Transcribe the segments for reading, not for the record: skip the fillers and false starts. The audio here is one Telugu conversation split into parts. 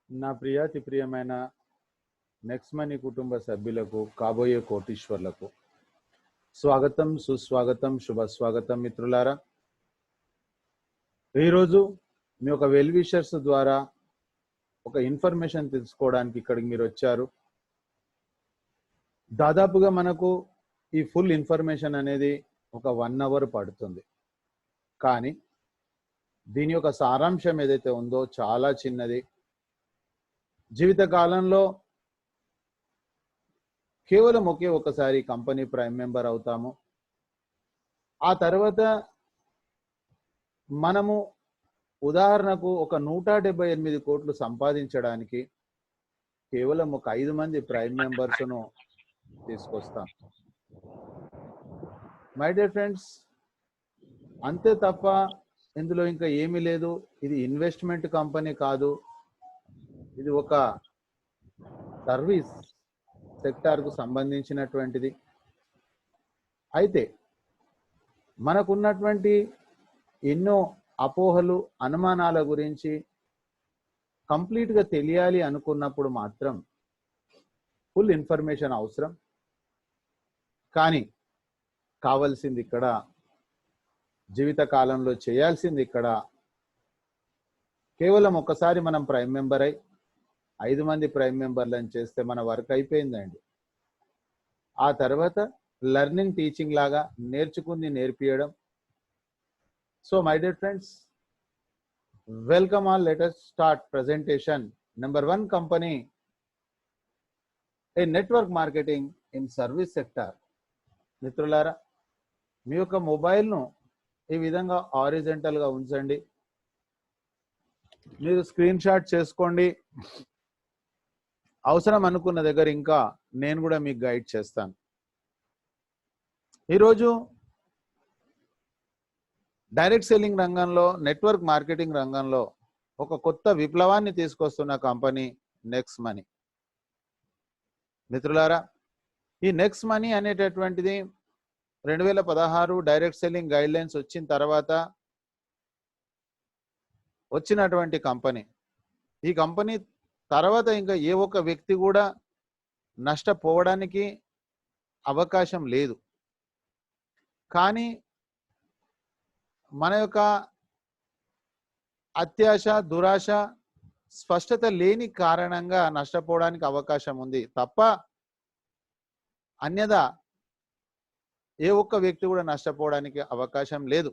నా ప్రియాతి ప్రియమైన నెక్స్ట్ మనీ కుటుంబ సభ్యులకు కాబోయే కోటీశ్వర్లకు స్వాగతం, సుస్వాగతం, శుభ స్వాగతం మిత్రులారా. ఈరోజు మీ ఒక వెల్ విషర్స్ ద్వారా ఒక ఇన్ఫర్మేషన్ తెలుసుకోవడానికి ఇక్కడికి మీరు వచ్చారు. దాదాపుగా మనకు ఈ ఫుల్ ఇన్ఫర్మేషన్ అనేది ఒక 1 అవర్ పడుతుంది. కానీ దీని యొక్క సారాంశం ఏదైతే ఉందో చాలా చిన్నది. జీవిత కాలంలో కేవలం ఒకే ఒకసారి కంపెనీ ప్రైమ్ మెంబర్ అవుతాము. ఆ తర్వాత మనము ఉదాహరణకు ఒక 178 కోట్లు సంపాదించడానికి కేవలం ఒక 5 మంది ప్రైమ్ మెంబర్స్ను తీసుకొస్తాం. మై డియర్ ఫ్రెండ్స్, అంతే తప్ప ఇందులో ఇంకా ఏమీ లేదు. ఇది ఇన్వెస్ట్మెంట్ కంపెనీ కాదు, ఇది ఒక సర్వీస్ సెక్టార్కు సంబంధించినటువంటిది. అయితే మనకున్నటువంటి ఎన్నో అపోహలు, అనుమానాల గురించి కంప్లీట్గా తెలియాలి అనుకున్నప్పుడు మాత్రం ఫుల్ ఇన్ఫర్మేషన్ అవసరం. కానీ కావాల్సింది ఇక్కడ, జీవిత కాలంలో చేయాల్సింది ఇక్కడ కేవలం ఒకసారి మనం ప్రైమ్ మెంబర్ అయి 5 మంది ప్రైమ్ మెంబర్లను చేస్తే మన వర్క్ అయిపోయిందండి. ఆ తర్వాత లెర్నింగ్ టీచింగ్ లాగా నేర్చుకుంది నేర్పియడం. So my dear friends, welcome all. Let us start presentation. Number 1 company, a network marketing in service sector. మిత్రులారా, మీ యొక్క మొబైల్ను ఈ విధంగా హారిజంటల్గా ఉంచండి. మీరు స్క్రీన్ షాట్ చేసుకోండి. అవసరం అనుకున్న దగ్గర ఇంకా నేను కూడా మీకు గైడ్ చేస్తాను. ఈరోజు డైరెక్ట్ సెల్లింగ్ రంగంలో, నెట్వర్క్ మార్కెటింగ్ రంగంలో ఒక కొత్త విప్లవాన్ని తీసుకొస్తున్న కంపెనీ నెక్స్ట్ మనీ. మిత్రులారా, ఈ నెక్స్ట్ మనీ అనేటటువంటిది 2016 డైరెక్ట్ సెల్లింగ్ గైడ్ లైన్స్ వచ్చిన తర్వాత వచ్చినటువంటి కంపెనీ. ఈ కంపెనీ తర్వాత ఇంకా ఏ ఒక్క వ్యక్తి కూడా నష్టపోవడానికి అవకాశం లేదు. కానీ మన యొక్క అత్యాశ, దురాశ, స్పష్టత లేని కారణంగా నష్టపోవడానికి అవకాశం ఉంది తప్ప అన్యదా ఏ ఒక్క వ్యక్తి కూడా నష్టపోవడానికి అవకాశం లేదు.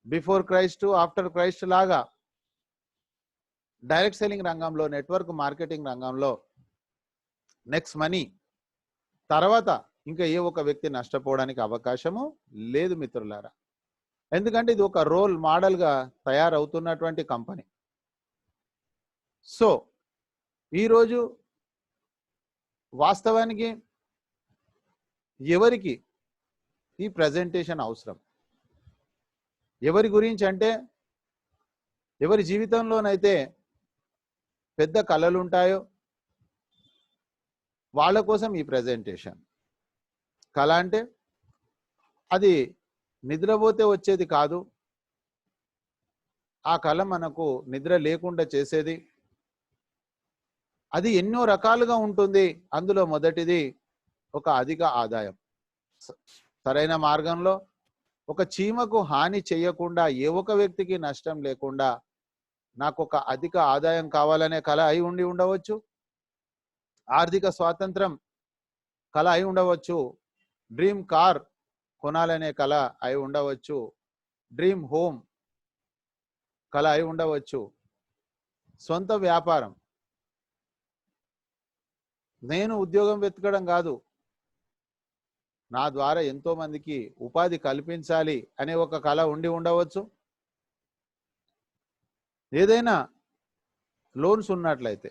బిఫోర్ క్రైస్ట్, ఆఫ్టర్ క్రైస్ట్ లాగా డైరెక్ట్ సెల్లింగ్ రంగంలో, నెట్వర్క్ మార్కెటింగ్ రంగంలో నెక్స్ట్ మనీ తర్వాత ఇంకా ఏ ఒక్క వ్యక్తి నష్టపోవడానికి అవకాశము లేదు మిత్రులారా. ఎందుకంటే ఇది ఒక రోల్ మోడల్గా తయారవుతున్నటువంటి కంపెనీ. సో ఈరోజు వాస్తవానికి ఎవరికి ఈ ప్రజెంటేషన్ అవసరం? ఎవరి గురించి అంటే, ఎవరి జీవితంలోనైతే పెద్ద కళలు ఉంటాయో వాళ్ళ కోసం ఈ ప్రజెంటేషన్. కళ అంటే అది నిద్రపోతే వచ్చేది కాదు, ఆ కళ మనకు నిద్ర లేకుండా చేసేది. అది ఎన్నో రకాలుగా ఉంటుంది. అందులో మొదటిది ఒక అధిక ఆదాయం. సరైన మార్గంలో ఒక చీమకు హాని చేయకుండా, ఏ ఒక్క వ్యక్తికి నష్టం లేకుండా నాకు ఒక అధిక ఆదాయం కావాలనే కళ అయి ఉండవచ్చు. ఆర్థిక స్వాతంత్రం కళ అయి ఉండవచ్చు. డ్రీమ్ కార్ కొనాలనే కళ అయి ఉండవచ్చు. డ్రీమ్ హోమ్ కళ అయి ఉండవచ్చు. సొంత వ్యాపారం, నేను ఉద్యోగం వెతకడం కాదు, నా ద్వారా ఎంతో మందికి ఉపాధి కల్పించాలి అనే ఒక కళ ఉండి ఉండవచ్చు. ఏదైనా లోన్స్ ఉన్నట్లయితే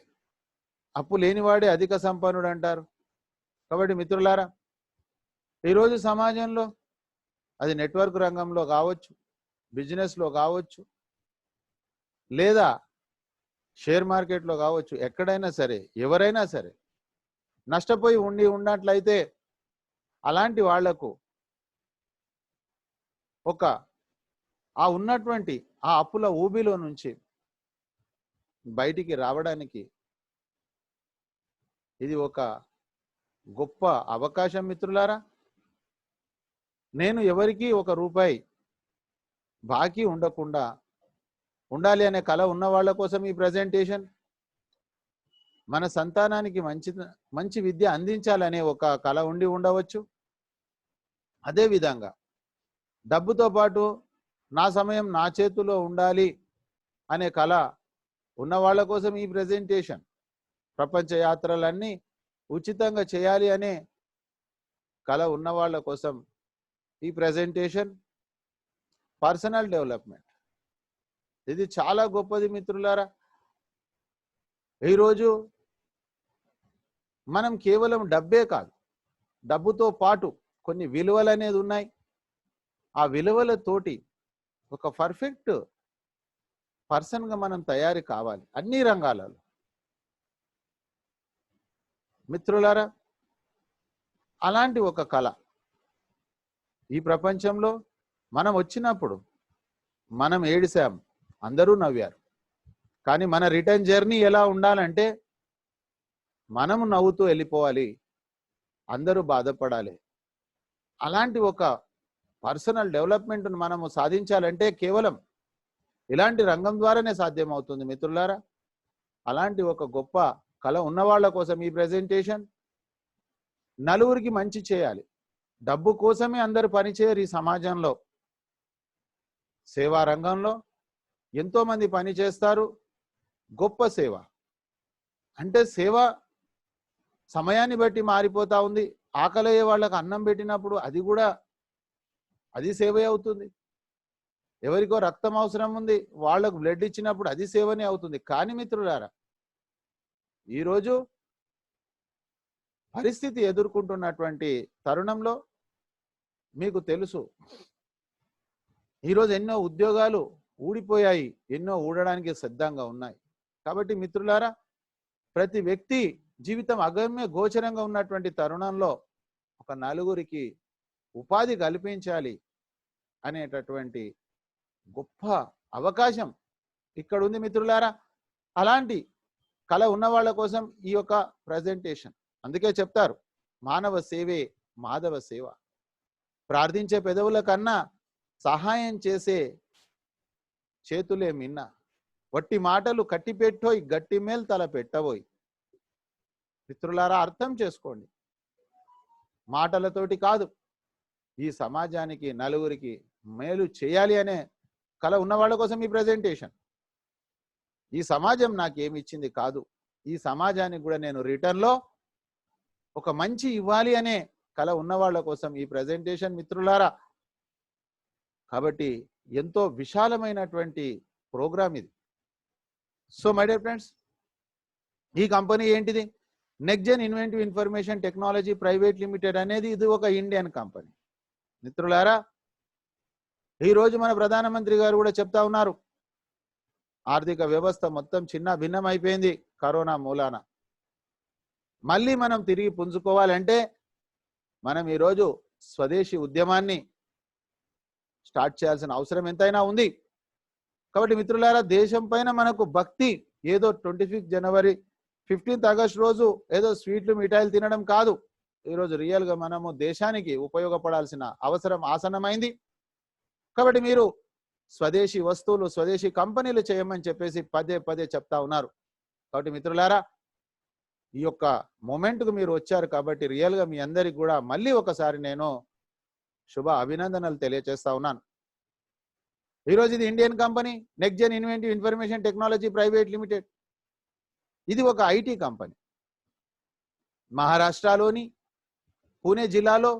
అప్పు లేనివాడే అధిక సంపన్నుడు అంటారు. కాబట్టి మిత్రులారా, ఈరోజు సమాజంలో అది నెట్వర్క్ రంగంలో కావచ్చు, బిజినెస్లో కావచ్చు, లేదా షేర్ మార్కెట్లో కావచ్చు, ఎక్కడైనా సరే ఎవరైనా సరే నష్టపోయి ఉన్నట్లయితే అలాంటి వాళ్లకు ఒక ఆ ఉన్నటువంటి ఆ అప్పుల ఊబిలో నుంచి బయటికి రావడానికి ఇది ఒక గొప్ప అవకాశం మిత్రులారా. నేను ఎవరికి ఒక రూపాయి బాకీ ఉండకుండా ఉండాలి అనే కల ఉన్న వాళ్ళ కోసం ఈ ప్రెజెంటేషన్. మన సంతానానికి మంచి విద్య అందించాలనే ఒక కల ఉండి ఉండవచ్చు. అదే విధంగా డబ్బుతో పాటు నా సమయం నా చేతిలో ఉండాలి అనే కల ఉన్న వాళ్ళ కోసం ఈ ప్రెజెంటేషన్. ప్రపంచ యాత్రలన్నీ ఉచితంగా చేయాలి అనే కల ఉన్న వాళ్ళ కోసం ఈ ప్రెజెంటేషన్. పర్సనల్ డెవలప్మెంట్ ఇది చాలా గొప్పది మిత్రులారా. ఈరోజు మనం కేవలం డబ్బే కాదు, డబ్బుతో పాటు కొన్ని విలువలు అనేది ఉన్నాయి. ఆ విలువలతోటి ఒక పర్ఫెక్ట్ పర్సన్గా మనం తయారు కావాలి అన్ని రంగాలలో. మిత్రులారా, అలాంటి ఒక కళ ఈ ప్రపంచంలో మనం వచ్చినప్పుడు మనం ఏడిసాం, అందరూ నవ్వారు. కానీ మన రిటర్న్ జర్నీ ఎలా ఉండాలంటే మనము నవ్వుతూ వెళ్ళిపోవాలి, అందరూ బాధపడాలి. అలాంటి ఒక పర్సనల్ డెవలప్మెంట్ను మనము సాధించాలంటే కేవలం ఇలాంటి రంగం ద్వారానే సాధ్యమవుతుంది మిత్రులారా. అలాంటి ఒక గొప్ప కళ ఉన్న వాళ్ళ కోసం ఈ ప్రెజెంటేషన్. నలుగురికి మంచి చేయాలి, డబ్బు కోసమే అందరూ పనిచేయరు ఈ సమాజంలో. సేవా రంగంలో ఎంతో మంది పని చేస్తారు. గొప్ప సేవ అంటే సేవ సమయాన్ని బట్టి మారిపోతా ఉంది. ఆకలయ్యే వాళ్ళకు అన్నం పెట్టినప్పుడు అది సేవే అవుతుంది. ఎవరికో రక్తం అవసరం ఉంది, వాళ్లకు బ్లడ్ ఇచ్చినప్పుడు అది సేవనే అవుతుంది. కానీ మిత్రులారా, ఈరోజు పరిస్థితి ఎదుర్కొంటున్నటువంటి తరుణంలో మీకు తెలుసు, ఈరోజు ఎన్నో ఉద్యోగాలు ఊడిపోయాయి, ఎన్నో ఊడడానికి సిద్ధంగా ఉన్నాయి. కాబట్టి మిత్రులారా, ప్రతి వ్యక్తి జీవితం అగమ్య గోచరంగా ఉన్నటువంటి తరుణంలో ఒక నలుగురికి ఉపాధి కల్పించాలి అనేటటువంటి గొప్ప అవకాశం ఇక్కడ ఉంది మిత్రులారా. అలాంటి కళ ఉన్న వాళ్ళ కోసం ఈ యొక్క ప్రెజెంటేషన్. అందుకే చెప్తారు, మానవ సేవే మాధవ సేవ. ప్రార్థించే పెదవుల కన్నా సహాయం చేసే చేతులే మిన్న. వట్టి మాటలు కట్టిపెట్టోయ్, గట్టి మేల్ తల పెట్టబోయ్. మిత్రులారా, అర్థం చేసుకోండి, మాటలతోటి కాదు, ఈ సమాజానికి నలుగురికి మేలు చేయాలి అనే కళ ఉన్న వాళ్ళ కోసం ఈ ప్రెజెంటేషన్. ఈ సమాజం నాకేమి ఇచ్చింది కాదు, ఈ సమాజానికి కూడా నేను రిటర్న్లో ఒక మంచి ఇవ్వాలి అనే కళ ఉన్న వాళ్ళ కోసం ఈ ప్రెజెంటేషన్ మిత్రులారా. కాబట్టి ఎంతో విశాలమైనటువంటి ప్రోగ్రామ్ ఇది. సో మై డియర్ ఫ్రెండ్స్, ఈ కంపెనీ ఏంటిది? Next gen inventive information technology private limited అనేది ఇది ఒక ఇండియన్ కంపెనీ. మిత్రులారా, ఈరోజు మన ప్రధానమంత్రి గారు కూడా చెప్తా ఉన్నారు, ఆర్థిక వ్యవస్థ మొత్తం చిన్న భిన్నం అయిపోయింది కరోనా మూలాన. మళ్ళీ మనం తిరిగి పుంజుకోవాలంటే మనం ఈరోజు స్వదేశీ ఉద్యమాన్ని స్టార్ట్ చేయాల్సిన అవసరం ఎంతైనా ఉంది. కాబట్టి మిత్రులారా, దేశం పైన మనకు భక్తి ఏదో 25 జనవరి 15 ఆగస్ట్ రోజు ఏదో స్వీట్లు మిఠాయిలు తినడం కాదు. ఈరోజు రియల్గా మనము దేశానికి ఉపయోగపడాల్సిన అవసరం ఆసన్నమైంది. కాబట్టి మీరు స్వదేశీ వస్తువులు, స్వదేశీ కంపెనీలు చేయమని చెప్పేసి పదే పదే చెప్తా ఉన్నారు. కాబట్టి మిత్రులారా, ఈ యొక్క మూమెంట్కు మీరు వచ్చారు కాబట్టి రియల్గా మీ అందరికి కూడా మళ్ళీ ఒకసారి నేను శుభ అభినందనలు తెలియజేస్తా ఉన్నాను. ఈరోజు ఇది Indian company, next gen inventive information technology private limited. ఇది ఒక ఐటీ కంపెనీ. మహారాష్ట్రలోని పూణే జిల్లాలో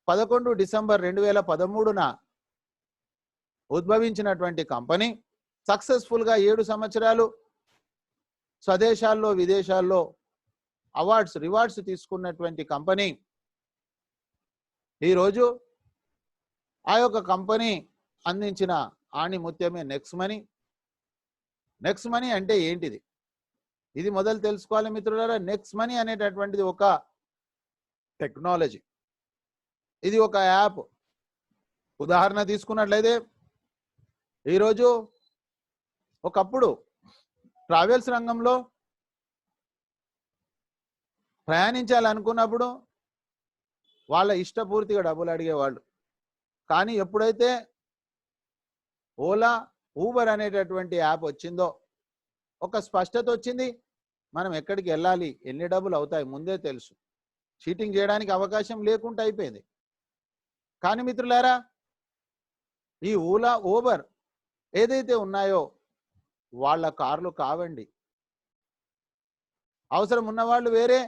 11 డిసెంబర్ 2013న ఉద్భవించినటువంటి కంపెనీ. సక్సెస్ఫుల్గా 7 సంవత్సరాలు స్వదేశాల్లో విదేశాల్లో రివార్డ్స్ తీసుకున్నటువంటి కంపెనీ. ఈరోజు ఆ యొక్క కంపెనీ అందించిన ఆణిముత్యమే నెక్స్ట్ మనీ. నెక్స్ట్ మనీ అంటే ఏంటిది? ఇది మొదలు తెలుసుకోవాలి మిత్రులారా. నెక్స్ట్ మనీ అనేటటువంటిది ఒక టెక్నాలజీ, ఇది ఒక యాప్. ఉదాహరణ తీసుకున్నట్లయితే ఈరోజు ఒకప్పుడు ట్రావెల్స్ రంగంలో ప్రయాణించాలనుకున్నప్పుడు వాళ్ళ ఇష్టపూర్తిగా డబ్బులు అడిగేవాళ్ళు. కానీ ఎప్పుడైతే ఓలా, ఊబర్ అనేటటువంటి యాప్ వచ్చిందో ఒక స్పష్టత వచ్చింది. మనం ఎక్కడికి వెళ్ళాలి, ఎన్ని డబ్బులు అవుతాయి ముందే తెలుసు. చీటింగ్ చేయడానికి అవకాశం లేకుండా అయిపోయింది. కానీ మిత్రులారా, ఈ ఓలా, ఊబర్ ఏదైతే ఉన్నాయో వాళ్ళ కార్లు కావండి. అవసరం ఉన్నవాళ్ళు వేరే,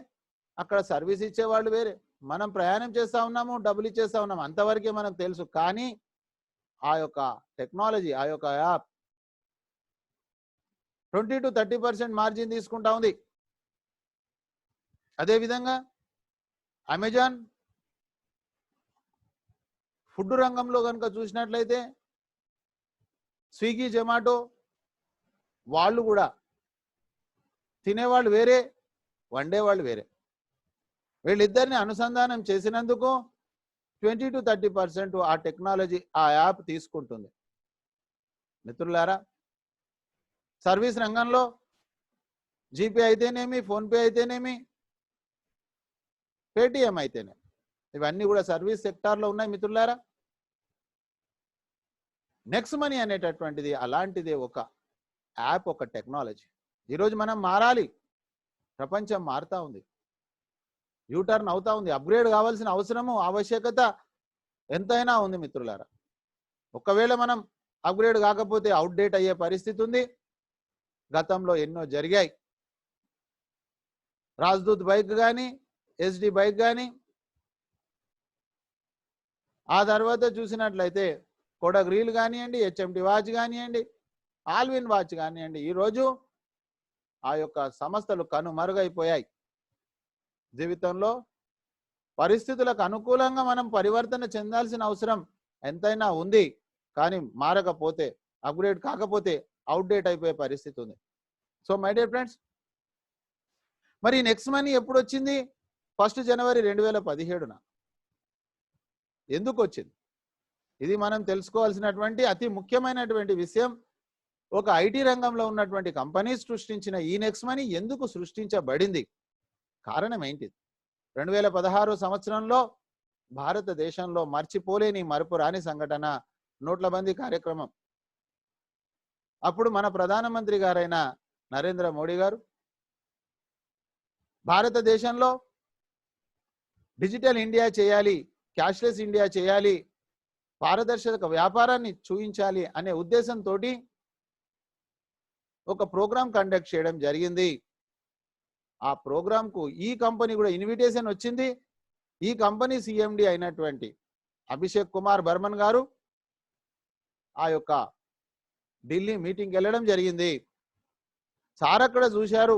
అక్కడ సర్వీస్ ఇచ్చేవాళ్ళు వేరే. మనం ప్రయాణం చేస్తా ఉన్నాము, డబ్బులు ఇచ్చేస్తా ఉన్నాము, అంతవరకే మనకు తెలుసు. కానీ ఆ యొక్క టెక్నాలజీ, ఆ యొక్క యాప్ 20 to 30% మార్జిన్ తీసుకుంటా ఉంది. అదేవిధంగా అమెజాన్ ఫుడ్ రంగంలో కనుక చూసినట్లయితే స్విగ్గీ, జొమాటో వాళ్ళు కూడా తినేవాళ్ళు వేరే, వండేవాళ్ళు వేరే. వీళ్ళిద్దరిని అనుసంధానం చేసినందుకు 20 to 30% ఆ టెక్నాలజీ, ఆ యాప్ తీసుకుంటుంది. మిత్రులారా, సర్వీస్ రంగంలో జీపే అయితేనేమి, ఫోన్పే అయితేనేమి, పేటిఎం అయితేనేమి, ఇవన్నీ కూడా సర్వీస్ సెక్టార్లో ఉన్నాయి మిత్రులారా. నెక్స్ట్ మనీ అనేటటువంటిది అలాంటిదే, ఒక యాప్, ఒక టెక్నాలజీ. ఈరోజు మనం మారాలి. ప్రపంచం మారుతా ఉంది, యూటర్న్ అవుతా ఉంది. అప్గ్రేడ్ కావాల్సిన అవసరము, ఆవశ్యకత ఎంతైనా ఉంది మిత్రులారా. ఒకవేళ మనం అప్గ్రేడ్ కాకపోతే అవుట్డేట్ అయ్యే పరిస్థితి ఉంది. గతంలో ఎన్నో జరిగాయి. రాజ్దూత్ బైక్ కానీ, ఎస్డి బైక్ కానీ, ఆ తర్వాత చూసినట్లయితే కొడక్ రీల్ కానివ్వండి, హెచ్ఎంటి వాచ్ కానివ్వండి, ఆల్విన్ వాచ్ కానివ్వండి, ఈరోజు ఆ యొక్క సంస్థలు కనుమరుగైపోయాయి. జీవితంలో పరిస్థితులకు అనుకూలంగా మనం పరివర్తన చెందాల్సిన అవసరం ఎంతైనా ఉంది. కానీ మారకపోతే, అప్గ్రేడ్ కాకపోతే అవుట్డేట్ అయిపోయే పరిస్థితి ఉంది. సో మై డియర్ ఫ్రెండ్స్, మరి నెక్స్ట్ మనీ ఎప్పుడు వచ్చింది? 1 జనవరి 2017న. ఎందుకు వచ్చింది? ఇది మనం తెలుసుకోవాల్సినటువంటి అతి ముఖ్యమైనటువంటి విషయం. ఒక ఐటీ రంగంలో ఉన్నటువంటి కంపెనీ సృష్టించిన ఈ నెక్స్ట్ మనీ ఎందుకు సృష్టించబడింది? కారణం ఏంటిది? 2016 సంవత్సరంలో భారతదేశంలో మర్చిపోలేని, మరపురాని సంఘటన నోట్ల బందీ కార్యక్రమం. అప్పుడు మన ప్రధానమంత్రి గారైన నరేంద్ర మోడీ గారు భారతదేశంలో డిజిటల్ ఇండియా చేయాలి, క్యాష్లెస్ ఇండియా చేయాలి, పారదర్శక వ్యాపారాన్ని చూపించాలి అనే ఉద్దేశంతో ఒక ప్రోగ్రాం కండక్ట్ చేయడం జరిగింది. ఆ ప్రోగ్రాంకు ఈ కంపెనీ కూడా ఇన్విటేషన్ వచ్చింది. ఈ కంపెనీ సిఎండి అయినటువంటి అభిషేక్ కుమార్ బర్మన్ గారు ఆ యొక్క ఢిల్లీ మీటింగ్కి వెళ్ళడం జరిగింది. సార్ అక్కడ చూశారు,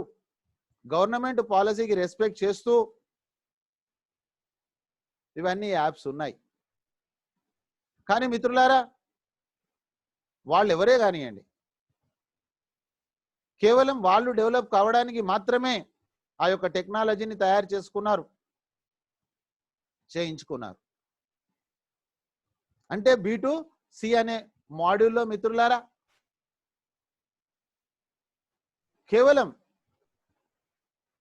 గవర్నమెంట్ పాలసీకి రెస్పెక్ట్ చేస్తూ ఇవన్నీ యాప్స్ ఉన్నాయి. కానీ మిత్రులారా, వాళ్ళు ఎవరే కానివ్వండి, కేవలం వాళ్ళు డెవలప్ కావడానికి మాత్రమే ఆ యొక్క టెక్నాలజీని తయారు చేయించుకున్నారు. అంటే B2C అనే మాడ్యూల్లో మిత్రులారా, కేవలం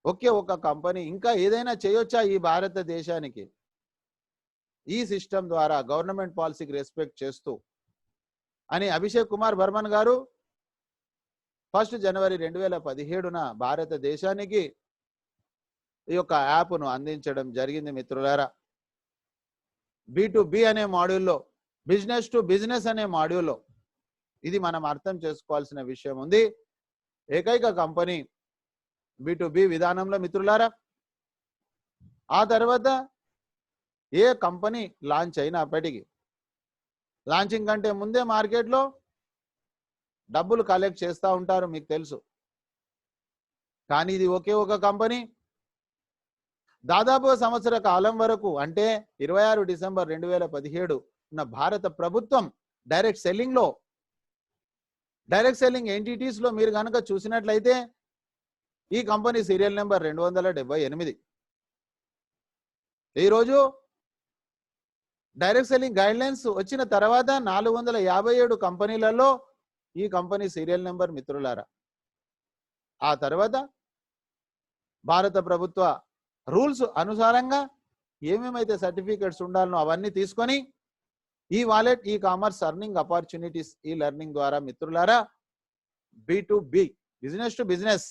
ఒకే ఒక కంపెనీ ఇంకా ఏదైనా చేయొచ్చా ఈ భారతదేశానికి? ఈ సిస్టమ్ ద్వారా గవర్నమెంట్ పాలసీకి రెస్పెక్ట్ చేస్తూ అని అభిషేక్ కుమార్ బర్మన్ గారు 1 జనవరి 2017న భారతదేశానికి ఈ యొక్క యాప్ను అందించడం జరిగింది మిత్రులారా. B2B అనే మాడ్యూల్లో, బిజినెస్ టు బిజినెస్ అనే మాడ్యూల్లో ఇది మనం అర్థం చేసుకోవాల్సిన విషయం ఉంది. ఏకైక కంపెనీ B2B విధానంలో మిత్రులారా. ఆ తర్వాత ఏ కంపెనీ లాంచ్ అయినప్పటికీ లాంచింగ్ కంటే ముందే మార్కెట్లో డబ్బులు కలెక్ట్ చేస్తూ ఉంటారు, మీకు తెలుసు. కానీ ఇది ఒకే ఒక కంపెనీ దాదాపు సంవత్సర కాలం వరకు, అంటే 26 డిసెంబర్ 2017 ఉన్న భారత ప్రభుత్వం డైరెక్ట్ సెల్లింగ్ ఎంటిటీస్ లో మీరు కనుక చూసినట్లయితే ఈ కంపెనీ సీరియల్ నెంబర్ 278. ఈరోజు డైరెక్ట్ సెల్లింగ్ గైడ్ లైన్స్ వచ్చిన తర్వాత 457 కంపెనీలలో ఈ కంపెనీ సీరియల్ నెంబర్ మిత్రులారా. ఆ తర్వాత భారత ప్రభుత్వ రూల్స్ అనుసారంగా ఏమేమైతే సర్టిఫికెట్స్ ఉండాలనో అవన్నీ తీసుకొని ఈ wallet e commerce earning opportunities ఈ లెర్నింగ్ ద్వారా మిత్రులారా B2B బిజినెస్ టు బిజినెస్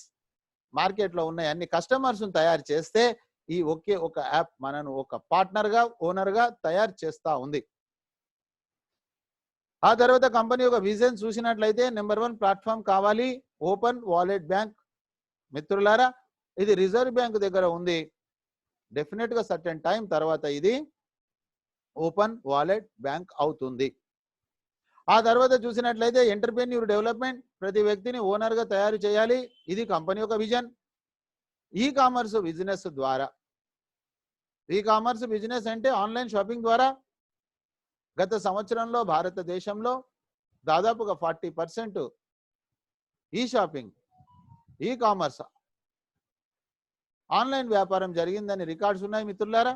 మార్కెట్లో ఉన్న అన్ని కస్టమర్స్ తయారు చేస్తే ఈ ఒకే ఒక యాప్ మనను ఒక పార్ట్నర్ గా ఓనర్ గా తయారు చేస్తా ఉంది. ఆ తర్వాత కంపెనీ ఒక విజన్ చూసినట్లయితే నెంబర్ 1 ప్లాట్ఫామ్ కావాలి ఓపెన్ వాలెట్ బ్యాంక్. మిత్రులారా ఇది రిజర్వ్ బ్యాంక్ దగ్గర ఉంది. డెఫినెట్ గా సర్టెన్ టైం తర్వాత ఇది ఓపెన్ వాలెట్ బ్యాంక్ అవుతుంది. ఆ తర్వాత చూసినట్లయితే ఎంటర్‌ప్రెన్యూర్ డెవలప్మెంట్, ప్రతి వ్యక్తిని ఓనర్ గా తయారు చేయాలి. ఇది కంపెనీ యొక్క విజన్. ఈ కామర్స్ బిజినెస్ ద్వారా, ఈ కామర్స్ బిజినెస్ అంటే ఆన్లైన్ షాపింగ్ ద్వారా గత సంవత్సరంలో భారతదేశంలో దాదాపుగా 40% ఈ షాపింగ్ ఈ కామర్స్ ఆన్లైన్ వ్యాపారం జరిగిందని రికార్డ్స్ ఉన్నాయి మిత్రులారా.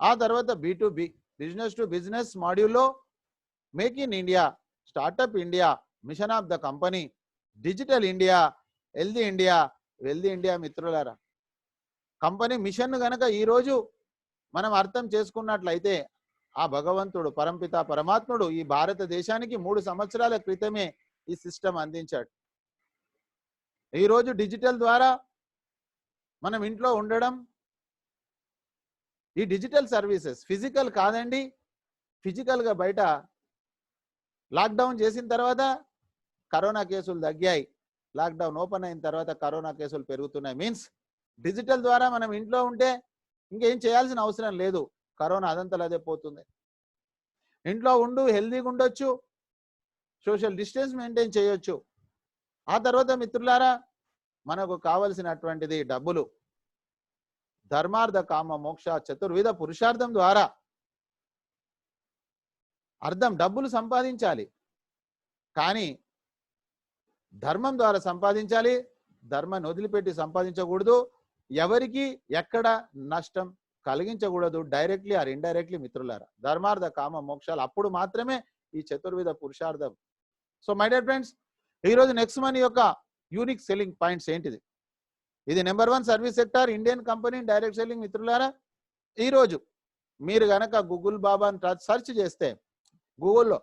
ఆ తర్వాత B2B బిజినెస్ టు బిజినెస్ మాడ్యూల్లో make in India, startup India, machine of the company, digital India, healthy India, wealthy India. మిత్రులారా కంపెనీ మిషన్ గనక ఈరోజు మనం అర్థం చేసుకున్నట్లయితే ఆ భగవంతుడు పరంపిత పరమాత్ముడు ఈ భారతదేశానికి 3 సంవత్సరాల క్రితమే ఈ సిస్టమ్ అందించాడు. ఈరోజు డిజిటల్ ద్వారా మనం ఇంట్లో ఉండడం, ఈ డిజిటల్ సర్వీసెస్ ఫిజికల్ కాదండి. ఫిజికల్గా బయట లాక్డౌన్ చేసిన తర్వాత కరోనా కేసులు తగ్గాయి, లాక్డౌన్ ఓపెన్ అయిన తర్వాత కరోనా కేసులు పెరుగుతున్నాయి. మీన్స్ డిజిటల్ ద్వారా మనం ఇంట్లో ఉంటే ఇంకేం చేయాల్సిన అవసరం లేదు, కరోనా అదంతలు అదే పోతుంది. ఇంట్లో ఉండు హెల్దీగా ఉండొచ్చు, సోషల్ డిస్టెన్స్ మెయింటైన్ చేయొచ్చు. ఆ తర్వాత మిత్రులారా మనకు కావలసినటువంటిది డబ్బులు. ధర్మార్థ కామ మోక్ష చతుర్విధ పురుషార్థం ద్వారా అర్థం డబ్బులు సంపాదించాలి, కానీ ధర్మం ద్వారా సంపాదించాలి. ధర్మాన్ని వదిలిపెట్టి సంపాదించకూడదు, ఎవరికి ఎక్కడ నష్టం కలిగించకూడదు, డైరెక్ట్లీ ఆర్ ఇండైరెక్ట్లీ. మిత్రులారా ధర్మార్థ కామ మోక్షాలు అప్పుడు మాత్రమే ఈ చతుర్విధ పురుషార్థం. సో మై డియర్ ఫ్రెండ్స్, ఈరోజు నెక్స్ట్ మనీ యొక్క యూనిక్ సెల్లింగ్ పాయింట్స్ ఏంటిది? ఇది number 1 service sector, Indian company, direct selling. మిత్రులారా ఈరోజు మీరు గనక గూగుల్ బాబాని సెర్చ్ చేస్తే గూగుల్లో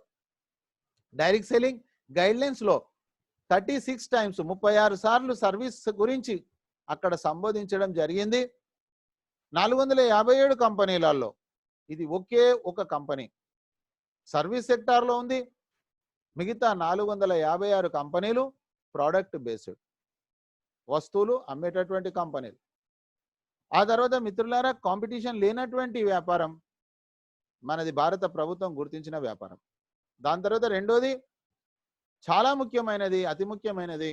డైరెక్ట్ సెల్లింగ్ గైడ్లైన్స్ లో 36 టైమ్స్ 36 సార్లు సర్వీస్ గురించి అక్కడ సంబోధించడం జరిగింది. 457 కంపెనీలలో ఇది ఒకే ఒక కంపెనీ సర్వీస్ సెక్టార్లో ఉంది. మిగతా 456 కంపెనీలు ప్రోడక్ట్ బేస్డ్ వస్తువులు అమ్మేటటువంటి కంపెనీలు. ఆ తర్వాత మిత్రులారా కాంపిటీషన్ లేనటువంటి వ్యాపారం మనది, భారత ప్రభుత్వం గుర్తించిన వ్యాపారం. దాని తర్వాత రెండోది చాలా ముఖ్యమైనది, అతి ముఖ్యమైనది,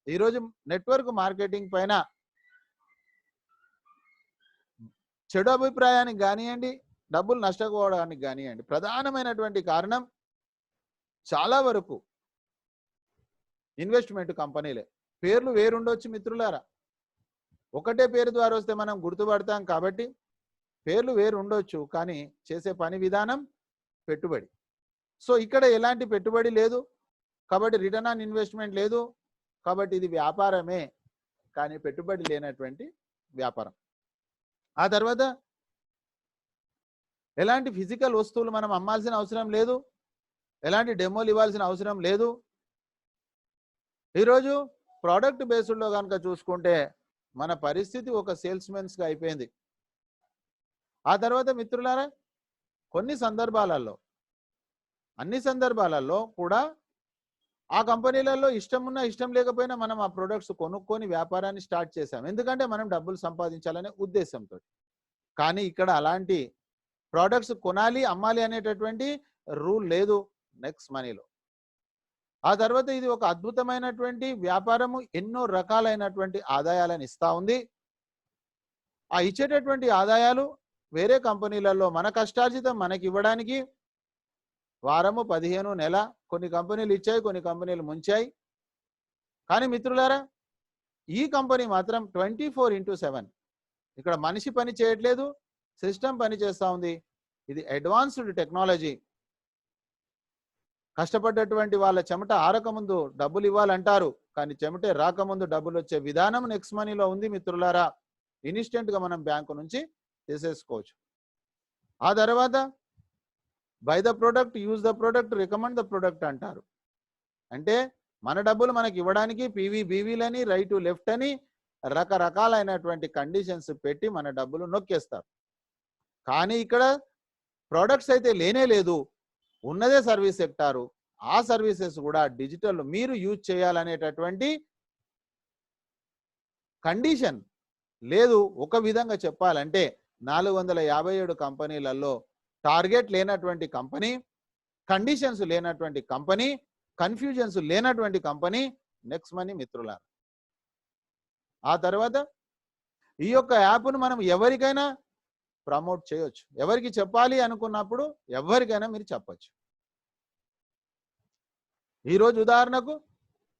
ఈరోజు నెట్వర్క్ మార్కెటింగ్ పైన చెడు అభిప్రాయానికి కానివ్వండి, డబ్బులు నష్టపోవడానికి కానివ్వండి, ప్రధానమైనటువంటి కారణం చాలా వరకు ఇన్వెస్ట్మెంట్ కంపెనీలే. పేర్లు వేరుండొచ్చు మిత్రులారా, ఒకటే పేరు ద్వారా వస్తే మనం గుర్తుపడతాం కాబట్టి పేర్లు వేరు ఉండొచ్చు, కానీ చేసే పని విధానం పెట్టుబడి. సో ఇక్కడ ఎలాంటి పెట్టుబడి లేదు కాబట్టి రిటర్న్ ఆన్ ఇన్వెస్ట్మెంట్ లేదు కాబట్టి ఇది వ్యాపారమే, కానీ పెట్టుబడి లేనటువంటి వ్యాపారం. ఆ తర్వాత ఎలాంటి ఫిజికల్ వస్తువులు మనం అమ్మాల్సిన అవసరం లేదు, ఎలాంటి డెమోలు ఇవ్వాల్సిన అవసరం లేదు. ఈరోజు ప్రోడక్ట్ బేస్డ్లో కనుక చూసుకుంటే మన పరిస్థితి ఒక సేల్స్మెన్స్గా అయిపోయింది. ఆ తర్వాత మిత్రులారా కొన్ని సందర్భాలలో, అన్ని సందర్భాలలో కూడా ఆ కంపెనీలలో ఇష్టం ఉన్నా ఇష్టం లేకపోయినా మనం ఆ ప్రొడక్ట్స్ కొనుక్కొని వ్యాపారాన్ని స్టార్ట్ చేసాం, ఎందుకంటే మనం డబ్బులు సంపాదించాలనే ఉద్దేశంతో. కానీ ఇక్కడ అలాంటి ప్రోడక్ట్స్ కొనాలి అమ్మాలి అనేటటువంటి రూల్ లేదు నెక్స్ట్ మనీలో. ఆ తర్వాత ఇది ఒక అద్భుతమైనటువంటి వ్యాపారము, ఎన్నో రకాలైనటువంటి ఆదాయాలను ఇస్తా ఉంది. ఆ ఇచ్చేటటువంటి ఆదాయాలు వేరే కంపెనీలలో మన కష్టార్జితం మనకి ఇవ్వడానికి వారము 15 నెల కొన్ని కంపెనీలు ఇచ్చాయి, కొన్ని కంపెనీలు ముంచాయి. కానీ మిత్రులారా ఈ కంపెనీ మాత్రం 24/7 ఇక్కడ మనిషి పని చేయట్లేదు, సిస్టమ్ పని చేస్తూ ఉంది. ఇది అడ్వాన్స్డ్ టెక్నాలజీ. కష్టపడ్డటువంటి వాళ్ళ చెమట ఆరకముందు డబ్బులు ఇవ్వాలంటారు, కానీ చెమటే రాకముందు డబ్బులు వచ్చే విధానం నెక్స్ట్ మనీలో ఉంది మిత్రులారా. ఇన్స్టెంట్ గా మనం బ్యాంకు నుంచి తీసేసుకోవచ్చు. ఆ తర్వాత by the product, use the product, recommend the product అంటారు. అంటే మన డబ్బులు మనకి ఇవ్వడానికి పీవీ బీవీలని, రైట్ లెఫ్ట్ అని రకరకాలైనటువంటి కండిషన్స్ పెట్టి మన డబ్బులు నొక్కేస్తారు. కానీ ఇక్కడ ప్రోడక్ట్స్ అయితే లేనే లేదు, ఉన్నదే సర్వీస్ సెక్టారు. ఆ సర్వీసెస్ కూడా డిజిటల్ మీరు యూజ్ చేయాలనేటటువంటి కండిషన్ లేదు. ఒక విధంగా చెప్పాలంటే 457 కంపెనీలలో టార్గెట్ లేనటువంటి కంపెనీ, కండిషన్స్ లేనటువంటి కంపెనీ, కన్ఫ్యూజన్స్ లేనటువంటి కంపెనీ నెక్స్ట్ మనీ మిత్రులారా. ఆ తర్వాత ఈ యొక్క యాప్ను మనం ఎవరికైనా ప్రమోట్ చేయొచ్చు. ఎవరికి చెప్పాలి అనుకున్నప్పుడు ఎవరికైనా మీరు చెప్పచ్చు. ఈరోజు ఉదాహరణకు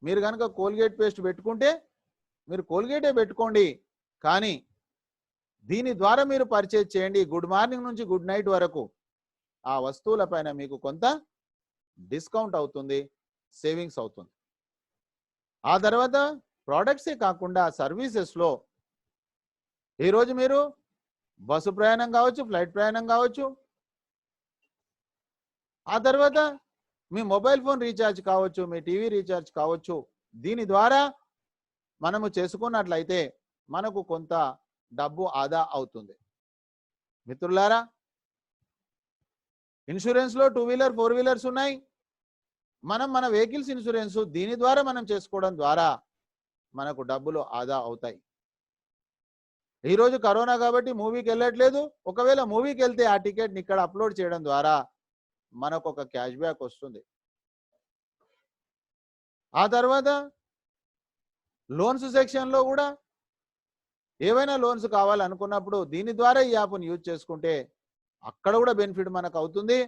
మీరు కనుక కోల్గేట్ పేస్ట్ పెట్టుకుంటే మీరు కోల్గేటే పెట్టుకోండి, కానీ దీని ద్వారా మీరు పర్చేజ్ చేయండి. గుడ్ మార్నింగ్ నుంచి గుడ్ నైట్ వరకు ఆ వస్తువులపైన మీకు కొంత డిస్కౌంట్ అవుతుంది, సేవింగ్స్ అవుతుంది. ఆ తర్వాత ప్రోడక్ట్సే కాకుండా సర్వీసెస్లో ఈరోజు మీరు బస్సు ప్రయాణం కావచ్చు, ఫ్లైట్ ప్రయాణం కావచ్చు, ఆ తర్వాత మీ మొబైల్ ఫోన్ రీఛార్జ్ కావచ్చు, మీ టీవీ రీఛార్జ్ కావచ్చు. దీని ద్వారా మనము చేసుకున్నట్లయితే మనకు కొంత డబ్బు ఆదా అవుతుంది. మిత్రులారా, ఇన్సూరెన్స్లో 2 వీలర్ 4 వీలర్స్ ఉన్నాయి. మన వెహికల్స్ ఇన్సూరెన్స్ దీని ద్వారా మనం చేసుకోవడం ద్వారా మనకు డబ్బులు ఆదా అవుతాయి. ఈరోజు కరోనా కాబట్టి మూవీకి వెళ్ళట్లేదు. ఒకవేళ మూవీకి వెళ్తే ఆ టికెట్ని ఇక్కడ అప్లోడ్ చేయడం ద్వారా మనకు ఒక క్యాష్ బ్యాక్ వస్తుంది. ఆ తర్వాత లోన్స్ సెక్షన్లో కూడా ఏవైనా లోన్స్ కావాలనుకున్నప్పుడు దీని ద్వారా ఈ యాప్ను యూజ్ చేసుకుంటే అక్కడ కూడా బెనిఫిట్ మనకు అవుతుంది.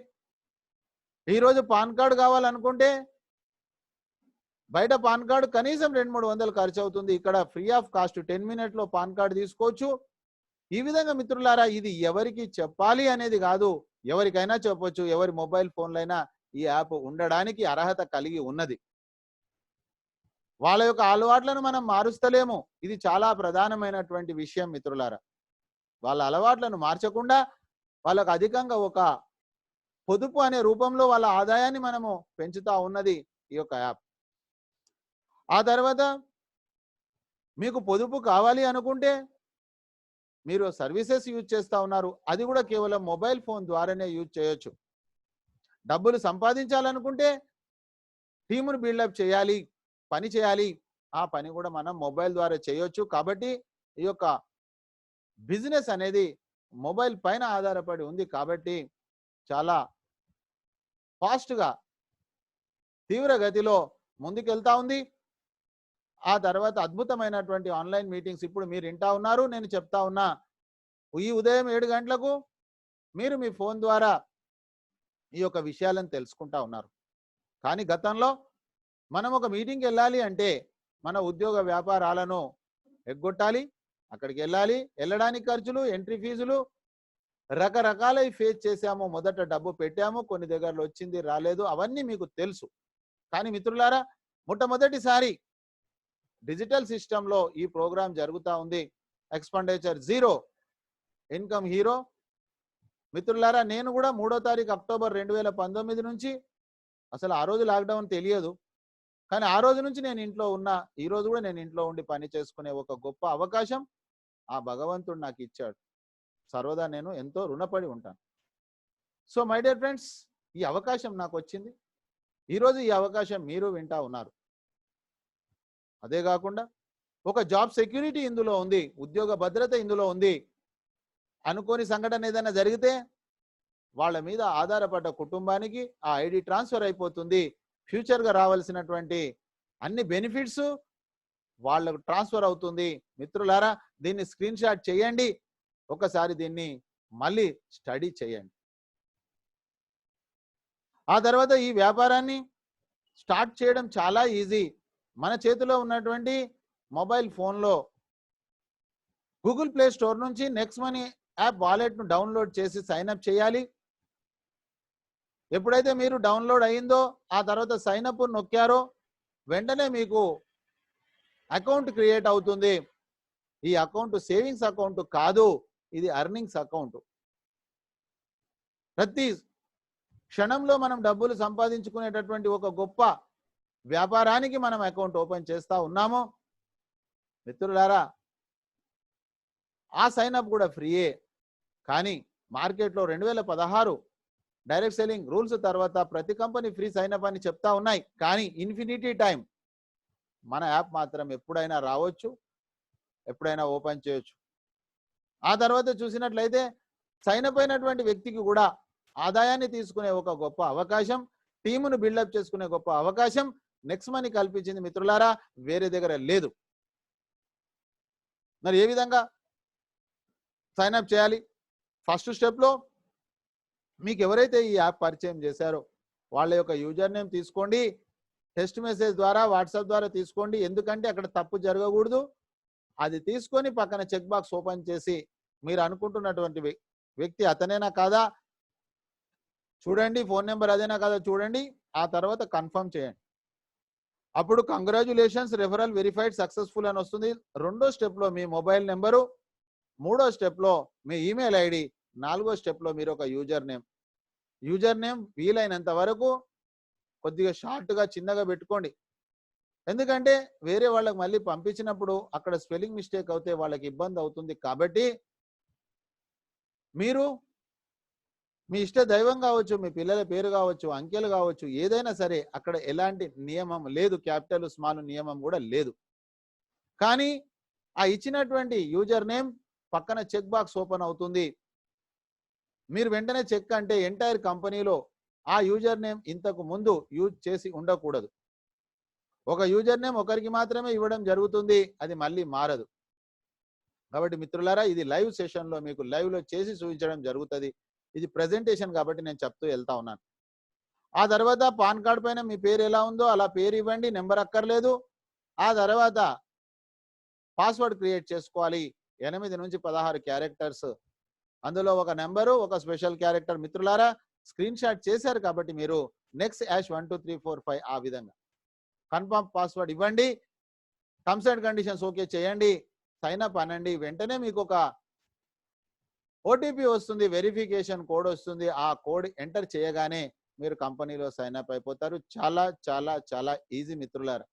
ఈరోజు పాన్ కార్డు కావాలనుకుంటే బయట పాన్ కార్డు కనీసం 200-300 ఖర్చు అవుతుంది. ఇక్కడ ఫ్రీ ఆఫ్ కాస్ట్ 10 మినిట్స్లో పాన్ కార్డు తీసుకోవచ్చు. ఈ విధంగా మిత్రులారా, ఇది ఎవరికి చెప్పాలి అనేది కాదు, ఎవరికైనా చెప్పొచ్చు. ఎవరి మొబైల్ ఫోన్లైనా ఈ యాప్ ఉండడానికి అర్హత కలిగి ఉన్నది. వాళ్ళ యొక్క అలవాట్లను మనం మారుస్తలేము. ఇది చాలా ప్రధానమైనటువంటి విషయం మిత్రులారా. వాళ్ళ అలవాట్లను మార్చకుండా వాళ్ళకు అధికంగా ఒక పొదుపు అనే రూపంలో వాళ్ళ ఆదాయాన్ని మనము పెంచుతా ఉన్నది ఈ యొక్క యాప్. ఆ తర్వాత మీకు పొదుపు కావాలి అనుకుంటే మీరు సర్వీసెస్ యూజ్ చేస్తూ ఉన్నారు, అది కూడా కేవలం మొబైల్ ఫోన్ ద్వారానే యూజ్ చేయొచ్చు. డబ్బులు సంపాదించాలనుకుంటే టీమును బిల్డప్ చేయాలి, పని చేయాలి, ఆ పని కూడా మనం మొబైల్ ద్వారా చేయొచ్చు. కాబట్టి ఈ యొక్క బిజినెస్ అనేది మొబైల్ పైన ఆధారపడి ఉంది. కాబట్టి చాలా ఫాస్ట్గా తీవ్ర గతిలో ముందుకెళ్తా ఉంది. ఆ తర్వాత అద్భుతమైనటువంటి ఆన్లైన్ మీటింగ్స్ ఇప్పుడు మీరు వింటా ఉన్నారు, నేను చెప్తా ఉన్నా. ఈ ఉదయం 7 గంటలకు మీరు మీ ఫోన్ ద్వారా ఈ యొక్క విషయాలను తెలుసుకుంటా ఉన్నారు. కానీ గతంలో మనం ఒక మీటింగ్కి వెళ్ళాలి అంటే మన ఉద్యోగ వ్యాపారాలను ఎగ్గొట్టాలి, అక్కడికి వెళ్ళాలి, వెళ్ళడానికి ఖర్చులు, ఎంట్రీ ఫీజులు రకరకాలవి ఫేస్ చేశాము. మొదట డబ్బు పెట్టాము, కొన్ని దగ్గరలో వచ్చింది, రాలేదు, అవన్నీ మీకు తెలుసు. కానీ మిత్రులారా, మొట్టమొదటిసారి డిజిటల్ సిస్టంలో ఈ ప్రోగ్రాం జరుగుతూ ఉంది. Expenditure zero, income hero. మిత్రులారా, నేను కూడా 3వ తారీఖు అక్టోబర్ 2019 నుంచి, అసలు ఆ రోజు లాక్డౌన్ తెలియదు, కానీ ఆ రోజు నుంచి నేను ఇంట్లో ఉన్నా. ఈ రోజు కూడా నేను ఇంట్లో ఉండి పని చేసుకునే ఒక గొప్ప అవకాశం ఆ భగవంతుడు నాకు ఇచ్చాడు. సర్వదా నేను ఎంతో రుణపడి ఉంటాను. సో మై డియర్ ఫ్రెండ్స్, ఈ అవకాశం నాకు వచ్చింది. ఈరోజు ఈ అవకాశం మీరు వింటా ఉన్నారు. అదే కాకుండా ఒక జాబ్ సెక్యూరిటీ ఇందులో ఉంది, ఉద్యోగ భద్రత ఇందులో ఉంది. అనుకోని సంఘటన ఏదైనా జరిగితే వాళ్ళ మీద ఆధారపడ్డ కుటుంబానికి ఆ ఐడి ట్రాన్స్ఫర్ అయిపోతుంది. ఫ్యూచర్గా రావాల్సినటువంటి అన్ని బెనిఫిట్స్ వాళ్ళకు ట్రాన్స్ఫర్ అవుతుంది. మిత్రులారా, దీన్ని స్క్రీన్ షాట్ చేయండి, ఒకసారి దీన్ని మళ్ళీ స్టడీ చేయండి. ఆ తర్వాత ఈ వ్యాపారాన్ని స్టార్ట్ చేయడం చాలా ఈజీ. మన చేతిలో ఉన్నటువంటి మొబైల్ ఫోన్లో గూగుల్ ప్లే స్టోర్ నుంచి నెక్స్ట్ మనీ యాప్ వాలెట్ను డౌన్లోడ్ చేసి సైన్అప్ చేయాలి. ఎప్పుడైతే మీరు డౌన్లోడ్ అయిందో ఆ తర్వాత సైన్అప్ నొక్కారో వెంటనే మీకు అకౌంట్ క్రియేట్ అవుతుంది. ఈ అకౌంట్ సేవింగ్స్ అకౌంట్ కాదు, ఇది అర్నింగ్స్ అకౌంట్. ప్రతి క్షణంలో మనం డబ్బులు సంపాదించుకునేటటువంటి ఒక గొప్ప వ్యాపారానికి మనం అకౌంట్ ఓపెన్ చేస్తా ఉన్నాము. మిత్రులారా, ఆ సైన్అప్ కూడా ఫ్రీయే. కానీ మార్కెట్లో 2016 డైరెక్ట్ సెల్లింగ్ రూల్స్ తర్వాత ప్రతి కంపెనీ ఫ్రీ సైన్అప్ అని చెప్తా ఉన్నాయి. కానీ ఇన్ఫినిటీ టైం మన యాప్ మాత్రం ఎప్పుడైనా రావచ్చు, ఎప్పుడైనా ఓపెన్ చేయొచ్చు. ఆ తర్వాత చూసినట్లయితే సైన్అప్ అయినటువంటి వ్యక్తికి కూడా ఆదాయాన్ని తీసుకునే ఒక గొప్ప అవకాశం, టీమును బిల్డప్ చేసుకునే గొప్ప అవకాశం నెక్స్ట్ మనీ కల్పించింది మిత్రులారా, వేరే దగ్గర లేదు. మరి ఏ విధంగా సైన్అప్ చేయాలి? ఫస్ట్ స్టెప్లో మీకు ఎవరైతే ఈ యాప్ పరిచయం చేశారో వాళ్ళ యొక్క యూజర్ నేమ్ తీసుకోండి. టెక్స్ట్ మెసేజ్ ద్వారా, వాట్సాప్ ద్వారా తీసుకోండి. ఎందుకంటే అక్కడ తప్పు జరగకూడదు. అది తీసుకొని పక్కన చెక్ బాక్స్ ఓపెన్ చేసి మీరు అనుకుంటున్నటువంటి వ్యక్తి అతనేనా కాదా చూడండి, ఫోన్ నెంబర్ అదేనా కాదా చూడండి, ఆ తర్వాత కన్ఫర్మ్ చేయండి. అప్పుడు కంగ్రాచ్యులేషన్స్, రెఫరల్ వెరిఫైడ్ సక్సెస్ఫుల్ అని వస్తుంది. రెండో స్టెప్లో మీ మొబైల్ నెంబరు, మూడో స్టెప్లో మీ ఈమెయిల్ ఐడి, నాలుగో స్టెప్లో మీరు ఒక యూజర్ నేమ్ వీలైనంత వరకు కొద్దిగా షార్ట్గా చిన్నగా పెట్టుకోండి. ఎందుకంటే వేరే వాళ్ళకి మళ్ళీ పంపించినప్పుడు అక్కడ స్పెల్లింగ్ మిస్టేక్ అవుతే వాళ్ళకి ఇబ్బంది అవుతుంది. కాబట్టి మీరు మీ ఇష్ట దైవం కావచ్చు, మీ పిల్లల పేరు కావచ్చు, అంకెలు కావచ్చు, ఏదైనా సరే అక్కడ ఎలాంటి నియమం లేదు, క్యాపిటల్ స్మాల్ నియమం కూడా లేదు. కానీ ఆ ఇచ్చినటువంటి యూజర్ నేమ్ పక్కన చెక్ బాక్స్ ఓపెన్ అవుతుంది. మీరు వెంటనే చెక్ అంటే ఎంటైర్ కంపెనీలో ఆ యూజర్ నేమ్ ఇంతకు ముందు యూజ్ చేసి ఉండకూడదు. ఒక యూజర్ నేమ్ ఒకరికి మాత్రమే ఇవ్వడం జరుగుతుంది, అది మళ్ళీ మారదు. కాబట్టి మిత్రులారా, ఇది లైవ్ సెషన్లో మీకు లైవ్లో చేసి చూపించడం జరుగుతుంది. ఇది ప్రెజెంటేషన్ కాబట్టి నేను చెప్తూ వెళ్తా ఉన్నాను. ఆ తర్వాత పాన్ కార్డ్ పైన మీ పేరు ఎలా ఉందో అలా పేరు ఇవ్వండి, నెంబర్ అక్కర్లేదు. ఆ తర్వాత పాస్వర్డ్ క్రియేట్ చేసుకోవాలి, 8 నుంచి 16 క్యారెక్టర్స్. అందులో ఒక నెంబరు, ఒక స్పెషల్ క్యారెక్టర్. మిత్రులారా, స్క్రీన్ షాట్ చేశారు కాబట్టి మీరు నెక్స్ట్ యాష్ 1 2 3 4 5 ఆ విధంగా కన్ఫర్మ్ పాస్వర్డ్ ఇవ్వండి, టర్మ్స్ అండ్ కండిషన్స్ ఓకే చేయండి, సైన్ అప్ అనండి. వెంటనే మీకు ఒక ఓటీపీ వస్తుంది, వెరిఫికేషన్ కోడ్ వస్తుంది. ఆ కోడ్ ఎంటర్ చేయగానే మీరు కంపెనీలో సైన్ అప్ అయిపోతారు. చాలా చాలా చాలా ఈజీ మిత్రులారా,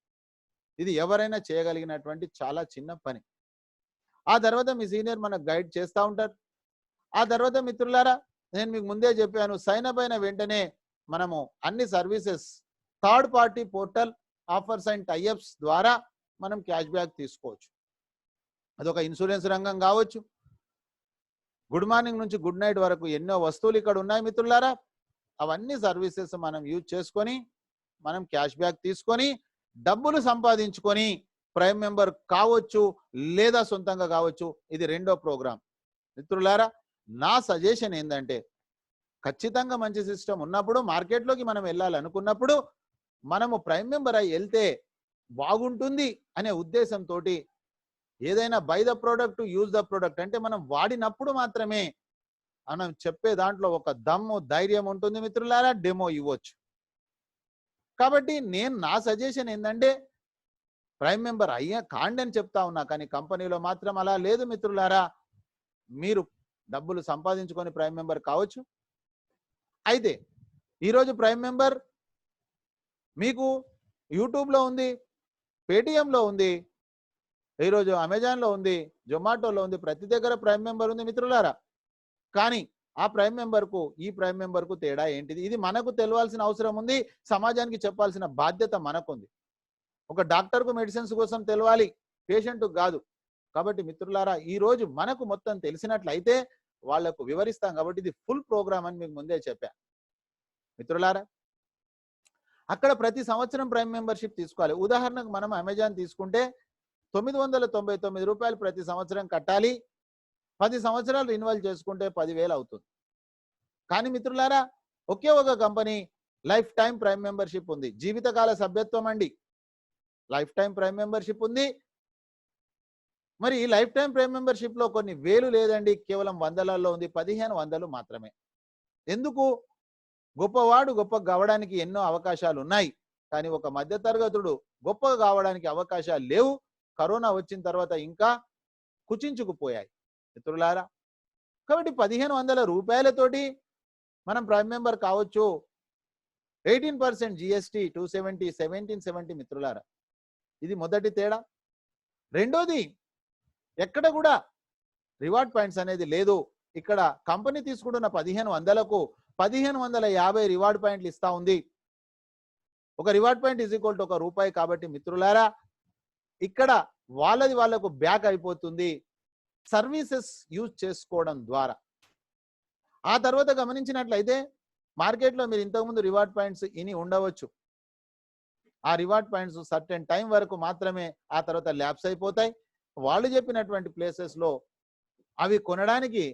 ఇది ఎవరైనా చేయగలిగినటువంటి చాలా చిన్న పని. ఆ తర్వాత మీ సీనియర్ మనకు గైడ్ చేస్తూ ఉంటారు. ఆ తర్వాత మిత్రులారా, నేను మీకు ముందే చెప్పాను, సైన్ అప్ అయిన వెంటనే మనము అన్ని services third party portal offers and tie-ups ద్వారా మనం క్యాష్ బ్యాక్ తీసుకోవచ్చు. అదొక ఇన్సూరెన్స్ రంగం కావచ్చు, గుడ్ మార్నింగ్ నుంచి గుడ్ నైట్ వరకు ఎన్నో వస్తువులు ఇక్కడ ఉన్నాయి మిత్రులారా. అవన్నీ సర్వీసెస్ మనం యూజ్ చేసుకొని మనం క్యాష్ బ్యాక్ తీసుకొని డబ్బులు సంపాదించుకొని ప్రైమ్ మెంబర్ కావచ్చు లేదా సొంతంగా కావచ్చు. ఇది రెండో ప్రోగ్రామ్. మిత్రులారా, నా సజెషన్ ఏంటంటే, ఖచ్చితంగా మంచి సిస్టమ్ ఉన్నప్పుడు మార్కెట్లోకి మనం వెళ్ళాలనుకున్నప్పుడు మనము ప్రైమ్ మెంబర్ అయి వెళ్తే బాగుంటుంది అనే ఉద్దేశంతో ఏదైనా by the product use the product అంటే మనం వాడినప్పుడు మాత్రమే మనం చెప్పే దాంట్లో ఒక దమ్ము ధైర్యం ఉంటుంది మిత్రులారా, డెమో ఇవ్వచ్చు. కాబట్టి నేను నా సజెషన్ ఏంటంటే, ప్రైమ్ మెంబర్ కాండి అని చెప్తా ఉన్నా, కానీ కంపెనీలో మాత్రం అలా లేదు మిత్రులారా. మీరు డబ్బులు సంపాదించుకొని ప్రైమ్ మెంబర్ కావచ్చు. అయితే ఈరోజు ప్రైమ్ మెంబర్ మీకు యూట్యూబ్లో ఉంది, పేటిఎంలో ఉంది, ఈరోజు అమెజాన్లో ఉంది, జొమాటోలో ఉంది, ప్రతి దగ్గర ప్రైమ్ మెంబర్ ఉంది మిత్రులారా. కానీ ఆ ప్రైమ్ మెంబర్కు ఈ ప్రైమ్ మెంబర్కు తేడా ఏంటిది? ఇది మనకు తెలియాల్సిన అవసరం ఉంది, సమాజానికి చెప్పాల్సిన బాధ్యత మనకుంది. ఒక డాక్టర్కు మెడిసిన్స్ కోసం తెలియాలి, పేషెంట్కు కాదు. కాబట్టి మిత్రులారా, ఈరోజు మనకు మొత్తం తెలిసినట్లయితే వాళ్లకు వివరిస్తాం. కాబట్టి ఇది ఫుల్ ప్రోగ్రామ్ అని మీకు ముందే చెప్పా మిత్రులారా. అక్కడ ప్రతి సంవత్సరం ప్రైమ్ మెంబర్షిప్ తీసుకోవాలి. ఉదాహరణకు మనం అమెజాన్ తీసుకుంటే 999 రూపాయలు ప్రతి సంవత్సరం కట్టాలి. 10 సంవత్సరాలు రిన్యువల్ చేసుకుంటే 10,000 అవుతుంది. కానీ మిత్రులారా, ఒకే ఒక company life time prime membership ఉంది, జీవితకాల సభ్యత్వం అండి. లైఫ్ టైం ప్రైమ్ మెంబర్షిప్ ఉంది. మరి ఈ లైఫ్ టైం ప్రైమ్ మెంబర్షిప్ లో కొన్ని వేలు లేదండి, కేవలం వందలలో ఉంది, 1500 మాత్రమే. ఎందుకు? గొప్పవాడు గొప్ప కావడానికి ఎన్నో అవకాశాలు ఉన్నాయి, కానీ ఒక మధ్యతరగతుడు గొప్ప కావడానికి అవకాశాలు లేవు. కరోనా వచ్చిన తర్వాత ఇంకా కుచించుకుపోయాయి మిత్రులారా. కాబట్టి 1500 రూపాయలతోటి మనం ప్రైమ్ మెంబర్ కావచ్చు. 18% జిఎస్టీ 270 1770 మిత్రులారా. ఇది మొదటి తేడా. రెండోది, ఎక్కడ కూడా రివార్డ్ పాయింట్స్ అనేది లేదు. ఇక్కడ కంపెనీ తీసుకుంటున్న 1500కు 1550 రివార్డ్ పాయింట్లు ఇస్తా ఉంది. ఒక reward point is equal to ₹1 కాబట్టి మిత్రులారా, ఇక్కడ వాళ్ళకు బ్యాక్ అయిపోతుంది సర్వీసెస్ యూజ్ చేసుకోవడం ద్వారా. ఆ తర్వాత గమనించినట్లయితే మార్కెట్లో మీరు ఇంతకుముందు రివార్డ్ పాయింట్స్ ఇని ఉండవచ్చు. ఆ రివార్డ్ పాయింట్స్ సర్టెన్ టైం వరకు మాత్రమే, ఆ తర్వాత ల్యాప్స్ అయిపోతాయి. వాళ్ళు చెప్పినటువంటి ప్లేసెస్లో అవి కొనడానికి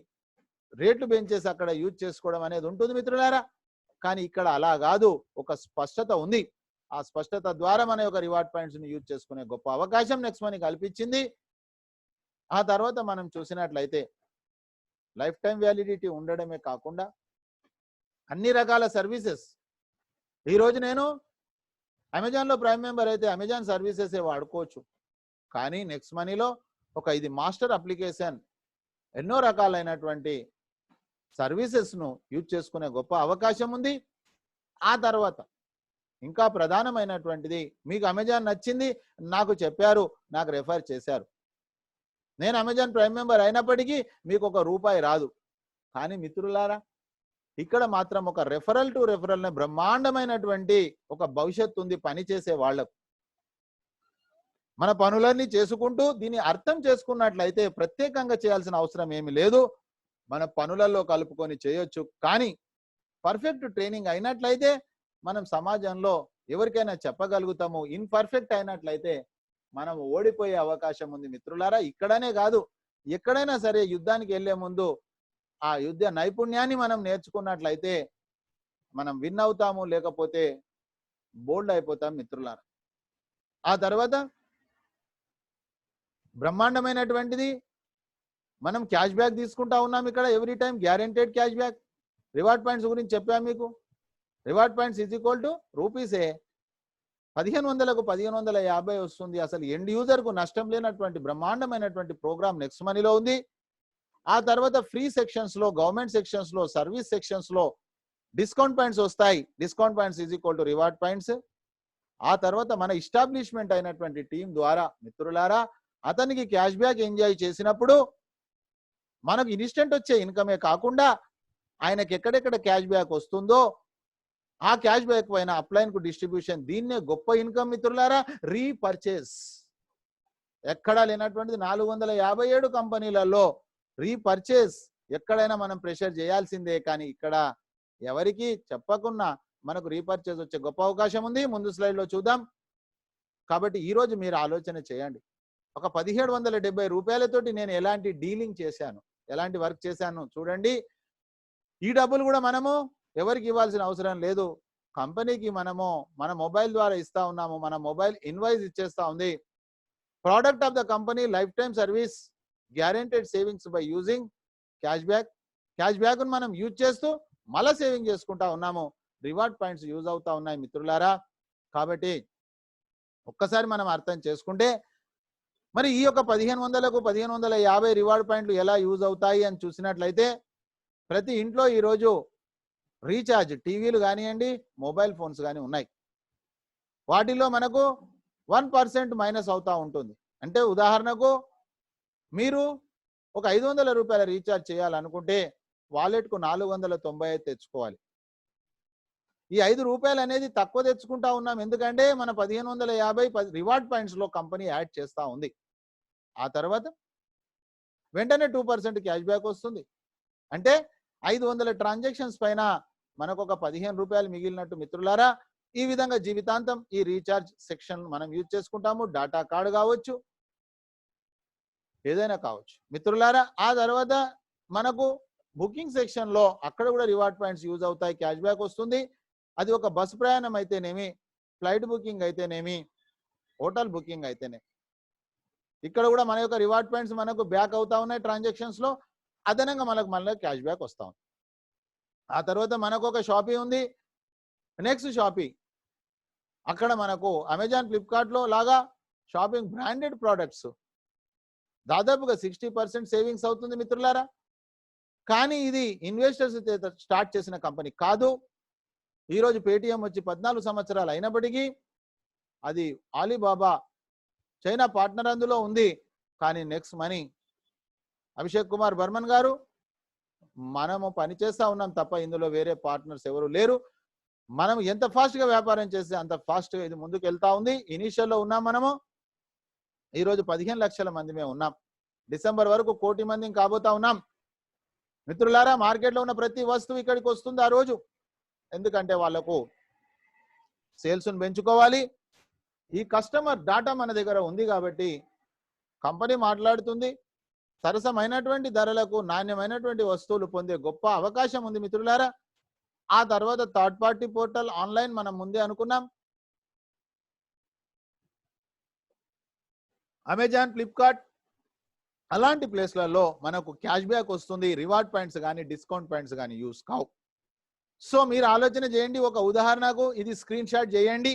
రేట్లు పెంచేసి అక్కడ యూజ్ చేసుకోవడం అనేది ఉంటుంది మిత్రులారా. కానీ ఇక్కడ అలా కాదు, ఒక స్పష్టత ఉంది. ఆ స్పష్టత ద్వారా మన యొక్క రివార్డ్ పాయింట్స్ని యూజ్ చేసుకునే గొప్ప అవకాశం నెక్స్ట్ మనీ కల్పించింది. ఆ తర్వాత మనం చూసినట్లయితే లైఫ్ టైం వ్యాలిడిటీ ఉండడమే కాకుండా అన్ని రకాల సర్వీసెస్, ఈరోజు నేను అమెజాన్లో ప్రైమ్ మెంబర్ అయితే అమెజాన్ సర్వీసెస్ వాడుకోవచ్చు. కానీ నెక్స్ట్ మనీలో ఇది మాస్టర్ అప్లికేషన్, ఎన్నో రకాలైనటువంటి సర్వీసెస్ను యూజ్ చేసుకునే గొప్ప అవకాశం ఉంది. ఆ తర్వాత ఇంకా ప్రధానమైనటువంటిది, మీకు అమెజాన్ నచ్చింది, నాకు చెప్పారు, నాకు రెఫర్ చేశారు, నేను అమెజాన్ ప్రైమ్ మెంబర్ అయినప్పటికీ మీకు ₹1 రాదు. కానీ మిత్రులారా, ఇక్కడ మాత్రం ఒక రెఫరల్ టు రెఫరల్ బ్రహ్మాండమైనటువంటి ఒక భవిష్యత్తు ఉంది పనిచేసే వాళ్లకు. మన పనులన్నీ చేసుకుంటూ దీన్ని అర్థం చేసుకున్నట్లయితే ప్రత్యేకంగా చేయాల్సిన అవసరం ఏమీ లేదు, మన పనులలో కలుపుకొని చేయొచ్చు. కానీ పర్ఫెక్ట్ ట్రైనింగ్ అయినట్లయితే మనం సమాజంలో ఎవరికైనా చెప్పగలుగుతాము. ఇన్పర్ఫెక్ట్ అయినట్లయితే మనం ఓడిపోయే అవకాశం ఉంది మిత్రులారా. ఇక్కడనే కాదు, ఎక్కడైనా సరే యుద్ధానికి వెళ్లే ముందు ఆ యుద్ధ నైపుణ్యాన్ని మనం నేర్చుకున్నట్లయితే మనం విన్ అవుతాము, లేకపోతే బోల్డ్ అయిపోతాం మిత్రులారా. ఆ తర్వాత బ్రహ్మాండమైనటువంటిది, మనం క్యాష్ బ్యాక్ తీసుకుంటా ఉన్నాం. ఇక్కడ every time guaranteed cash back. Reward points గురించి చెప్పాము మీకు. Reward points is equal to రూపీసే. 1500కు 1550 వస్తుంది. అసలు ఎండ్ యూజర్కు నష్టం లేనటువంటి బ్రహ్మాండమైనటువంటి ప్రోగ్రామ్ నెక్స్ట్ మనీలో ఉంది. ఆ తర్వాత ఫ్రీ సెక్షన్స్లో, గవర్నమెంట్ సెక్షన్స్లో, సర్వీస్ సెక్షన్స్లో డిస్కౌంట్ పాయింట్స్ వస్తాయి. Discount points is equal to reward points. ఆ తర్వాత మన ఎస్టాబ్లిష్మెంట్ అయినటువంటి టీం ద్వారా మిత్రులారా, అతనికి క్యాష్ బ్యాక్ ఎంజాయ్ చేసినప్పుడు మనకు ఇన్స్టెంట్ వచ్చే ఇన్కమే కాకుండా ఆయనకి ఎక్కడెక్కడ క్యాష్ బ్యాక్ వస్తుందో ఆ క్యాష్ బ్యాక్ పైన అప్లైన్ కు డిస్ట్రిబ్యూషన్, దీన్నే గొప్ప ఇన్కమ్ మిత్రులారా. రీపర్చేస్ ఎక్కడా లేనటువంటిది. 457 కంపెనీలలో రీపర్చేస్ ఎక్కడైనా మనం ప్రెషర్ చేయాల్సిందే. కానీ ఇక్కడ ఎవరికి చెప్పకున్నా మనకు రీపర్చేస్ వచ్చే గొప్ప అవకాశం ఉంది. ముందు స్లైడ్లో చూద్దాం. కాబట్టి ఈరోజు మీరు ఆలోచన చేయండి, ఒక 1770 రూపాయలతోటి నేను ఎలాంటి డీలింగ్ చేశాను, ఎలాంటి వర్క్ చేశాను చూడండి. ఈ డబ్బులు కూడా మనము ఎవరికి ఇవ్వాల్సిన అవసరం లేదు, కంపెనీకి మనము మన మొబైల్ ద్వారా ఇస్తా ఉన్నాము. మన మొబైల్ ఇన్వాయిస్ ఇచ్చేస్తా ఉంది. Product of the company life time service guaranteed savings by using cash back. Cash back మనం యూజ్ చేస్తూ మళ్ళీ సేవింగ్ చేసుకుంటా ఉన్నాము. రివార్డ్ పాయింట్స్ యూజ్ అవుతా ఉన్నాయి మిత్రులారా. కాబట్టి ఒక్కసారి మనం అర్థం చేసుకుంటే మరి ఈ యొక్క 1500కు 1550 రివార్డ్ పాయింట్లు ఎలా యూజ్ అవుతాయి అని చూసినట్లయితే, ప్రతి ఇంట్లో ఈరోజు రీఛార్జ్ టీవీలు కానివ్వండి, మొబైల్ ఫోన్స్ కానీ ఉన్నాయి. వాటిలో మనకు 1% మైనస్ అవుతా ఉంటుంది. అంటే ఉదాహరణకు మీరు ఒక 500 రూపాయల రీఛార్జ్ చేయాలనుకుంటే వాలెట్కు 495 తెచ్చుకోవాలి. ఈ 5 రూపాయలు అనేది తక్కువ తెచ్చుకుంటా ఉన్నాం, ఎందుకంటే మన 1550 రివార్డ్ పాయింట్స్ లో కంపెనీ యాడ్ చేస్తా ఉంది. ఆ తర్వాత వెంటనే 2% క్యాష్ బ్యాక్ వస్తుంది. అంటే 500 ట్రాన్సాక్షన్స్ పైన మనకు ఒక 15 రూపాయలు మిగిలినట్టు మిత్రులారా. ఈ విధంగా జీవితాంతం ఈ రీఛార్జ్ సెక్షన్ మనం యూజ్ చేసుకుంటాము. డాటా కార్డు కావచ్చు, ఏదైనా కావచ్చు మిత్రులారా. ఆ తర్వాత మనకు బుకింగ్ సెక్షన్ లో అక్కడ కూడా రివార్డ్ పాయింట్స్ యూజ్ అవుతాయి, క్యాష్ బ్యాక్ వస్తుంది. అది ఒక బస్ ప్రయాణం అయితేనేమి, ఫ్లైట్ బుకింగ్ అయితేనేమి, హోటల్ బుకింగ్ అయితేనేమి, ఇక్కడ కూడా మన యొక్క రివార్డ్ పాయింట్స్ మనకు బ్యాక్ అవుతా ఉన్నాయి ట్రాన్సాక్షన్స్ లో. అదనంగా మనకు మళ్ళీ క్యాష్ బ్యాక్ వస్తా ఉంది. ఆ తర్వాత మనకు ఒక షాపీ ఉంది, నెక్స్ట్ షాపీ. అక్కడ మనకు అమెజాన్ ఫ్లిప్కార్ట్ లో లాగా షాపింగ్ బ్రాండెడ్ ప్రోడక్ట్స్ దాదాపుగా 60% సేవింగ్స్ అవుతుంది మిత్రులారా. కానీ ఇది ఇన్వెస్టర్స్ స్టార్ట్ చేసిన కంపెనీ కాదు. ఈరోజు పేటిఎం వచ్చి 14 సంవత్సరాలు అయినప్పటికీ అది ఆలీబాబా చైనా పార్ట్నర్ అందులో ఉంది. కానీ నెక్స్ట్ మనీ అభిషేక్ కుమార్ బర్మన్ గారు మనము పనిచేస్తా ఉన్నాం తప్ప ఇందులో వేరే పార్ట్నర్స్ ఎవరు లేరు. మనం ఎంత ఫాస్ట్గా వ్యాపారం చేస్తే అంత ఫాస్ట్గా ఇది ముందుకు వెళ్తా ఉంది. ఇనీషియల్లో ఉన్నాం మనము. ఈరోజు 15 లక్షల మంది మేము ఉన్నాం. డిసెంబర్ వరకు 1 కోటి మంది కాబోతా ఉన్నాం. మిత్రులారా, మార్కెట్లో ఉన్న ప్రతి వస్తువు ఇక్కడికి వస్తుంది ఆ రోజు. ఎందుకంటే వాళ్ళకు సేల్స్ను పెంచుకోవాలి. ఈ కస్టమర్ డాటా మన దగ్గర ఉంది కాబట్టి కంపెనీ మాట్లాడుతుంది. సరసమైనటువంటి ధరలకు నాణ్యమైనటువంటి వస్తువులు పొందే గొప్ప అవకాశం ఉంది మిత్రులారా. ఆ తర్వాత థర్డ్ పార్టీ పోర్టల్ ఆన్లైన్ మనం ముందే అనుకున్నాం. అమెజాన్, ఫ్లిప్కార్ట్ అలాంటి ప్లేస్లలో మనకు క్యాష్ బ్యాక్ వస్తుంది. రివార్డ్ పాయింట్స్ కానీ డిస్కౌంట్ పాయింట్స్ కానీ యూస్ కావు. సో మీరు ఆలోచన చేయండి. ఒక ఉదాహరణకు ఇది స్క్రీన్ షాట్ చేయండి.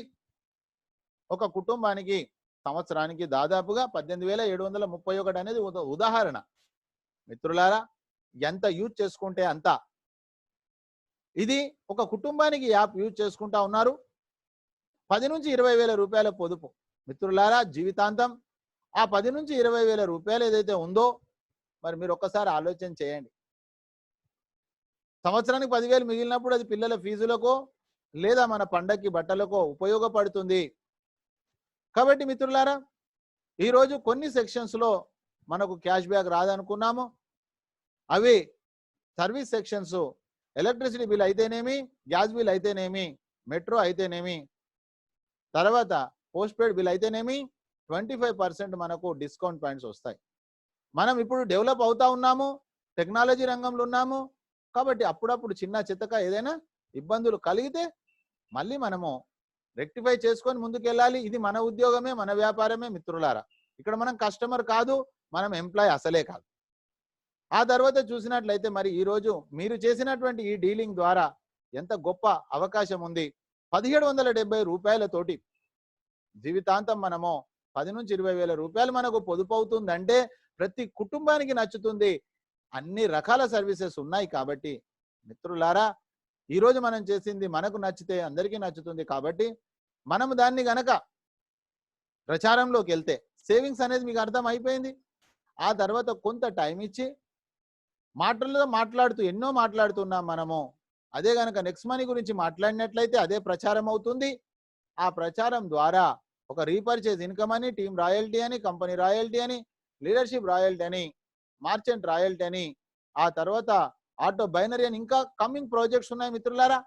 ఒక కుటుంబానికి సంవత్సరానికి దాదాపుగా 18,731 అనేది ఉదాహరణ. మిత్రులారా, ఎంత యూజ్ చేసుకుంటే అంత. ఇది ఒక కుటుంబానికి యాప్ యూజ్ చేసుకుంటా ఉన్నారు. 10 నుంచి 20,000 రూపాయల పొదుపు. మిత్రులారా, జీవితాంతం ఆ 10 నుంచి 20,000 రూపాయలు ఏదైతే ఉందో మరి మీరు ఒక్కసారి ఆలోచన చేయండి. సంవత్సరానికి 10,000 మిగిలినప్పుడు అది పిల్లల ఫీజులకో లేదా మన పండక్కి బట్టలకో ఉపయోగపడుతుంది. కాబట్టి మిత్రులారా, ఈరోజు కొన్ని సెక్షన్స్లో మనకు క్యాష్ బ్యాక్ రాదనుకున్నాము. అవి సర్వీస్ సెక్షన్స్, ఎలక్ట్రిసిటీ బిల్ అయితేనేమి, గ్యాస్ బిల్ అయితేనేమి, మెట్రో అయితేనేమి, తర్వాత పోస్ట్ పెయిడ్ బిల్ అయితేనేమి 25% మనకు డిస్కౌంట్ పాయింట్స్ వస్తాయి. మనం ఇప్పుడు డెవలప్ అవుతా ఉన్నాము, టెక్నాలజీ రంగంలో ఉన్నాము. కాబట్టి అప్పుడప్పుడు చిన్న చితక ఏదైనా ఇబ్బందులు కలిగితే మళ్ళీ మనము రెక్టిఫై చేసుకొని ముందుకెళ్ళాలి. ఇది మన ఉద్యోగమే, మన వ్యాపారమే మిత్రులారా. ఇక్కడ మనం కస్టమర్ కాదు, మనం ఎంప్లాయ్ అసలే కాదు. ఆ తర్వాత చూసినట్లయితే మరి ఈరోజు మీరు చేసినటువంటి ఈ డీలింగ్ ద్వారా ఎంత గొప్ప అవకాశం ఉంది. 1770 రూపాయలతోటి జీవితాంతం మనము 10 నుంచి 20,000 రూపాయలు మనకు పొదుపు అవుతుందంటే ప్రతి కుటుంబానికి నచ్చుతుంది. అన్ని రకాల సర్వీసెస్ ఉన్నాయి. కాబట్టి మిత్రులారా, ఈరోజు మనం చేసింది మనకు నచ్చితే అందరికీ నచ్చుతుంది. కాబట్టి మనము దాన్ని గనక ప్రచారంలోకి వెళ్తే సేవింగ్స్ అనేది మీకు అర్థం అయిపోయింది. ఆ తర్వాత కొంత టైం ఇచ్చి మాటల్లో మాట్లాడుతూ ఎన్నో మాట్లాడుతున్నాం మనము. అదే గనక నెక్స్ట్ మనీ గురించి మాట్లాడినట్లయితే అదే ప్రచారం అవుతుంది. ఆ ప్రచారం ద్వారా ఒక రీపర్చేజ్ ఇన్కమ్ అని, టీమ్ రాయల్టీ అని, కంపెనీ రాయల్టీ అని, లీడర్షిప్ రాయల్టీ అని, మార్చెంట్ రాయల్టీ అని, ఆ తర్వాత ఆటో బైనరీ అని ఇంకా కమింగ్ ప్రాజెక్ట్స్ ఉన్నాయి మిత్రులారా.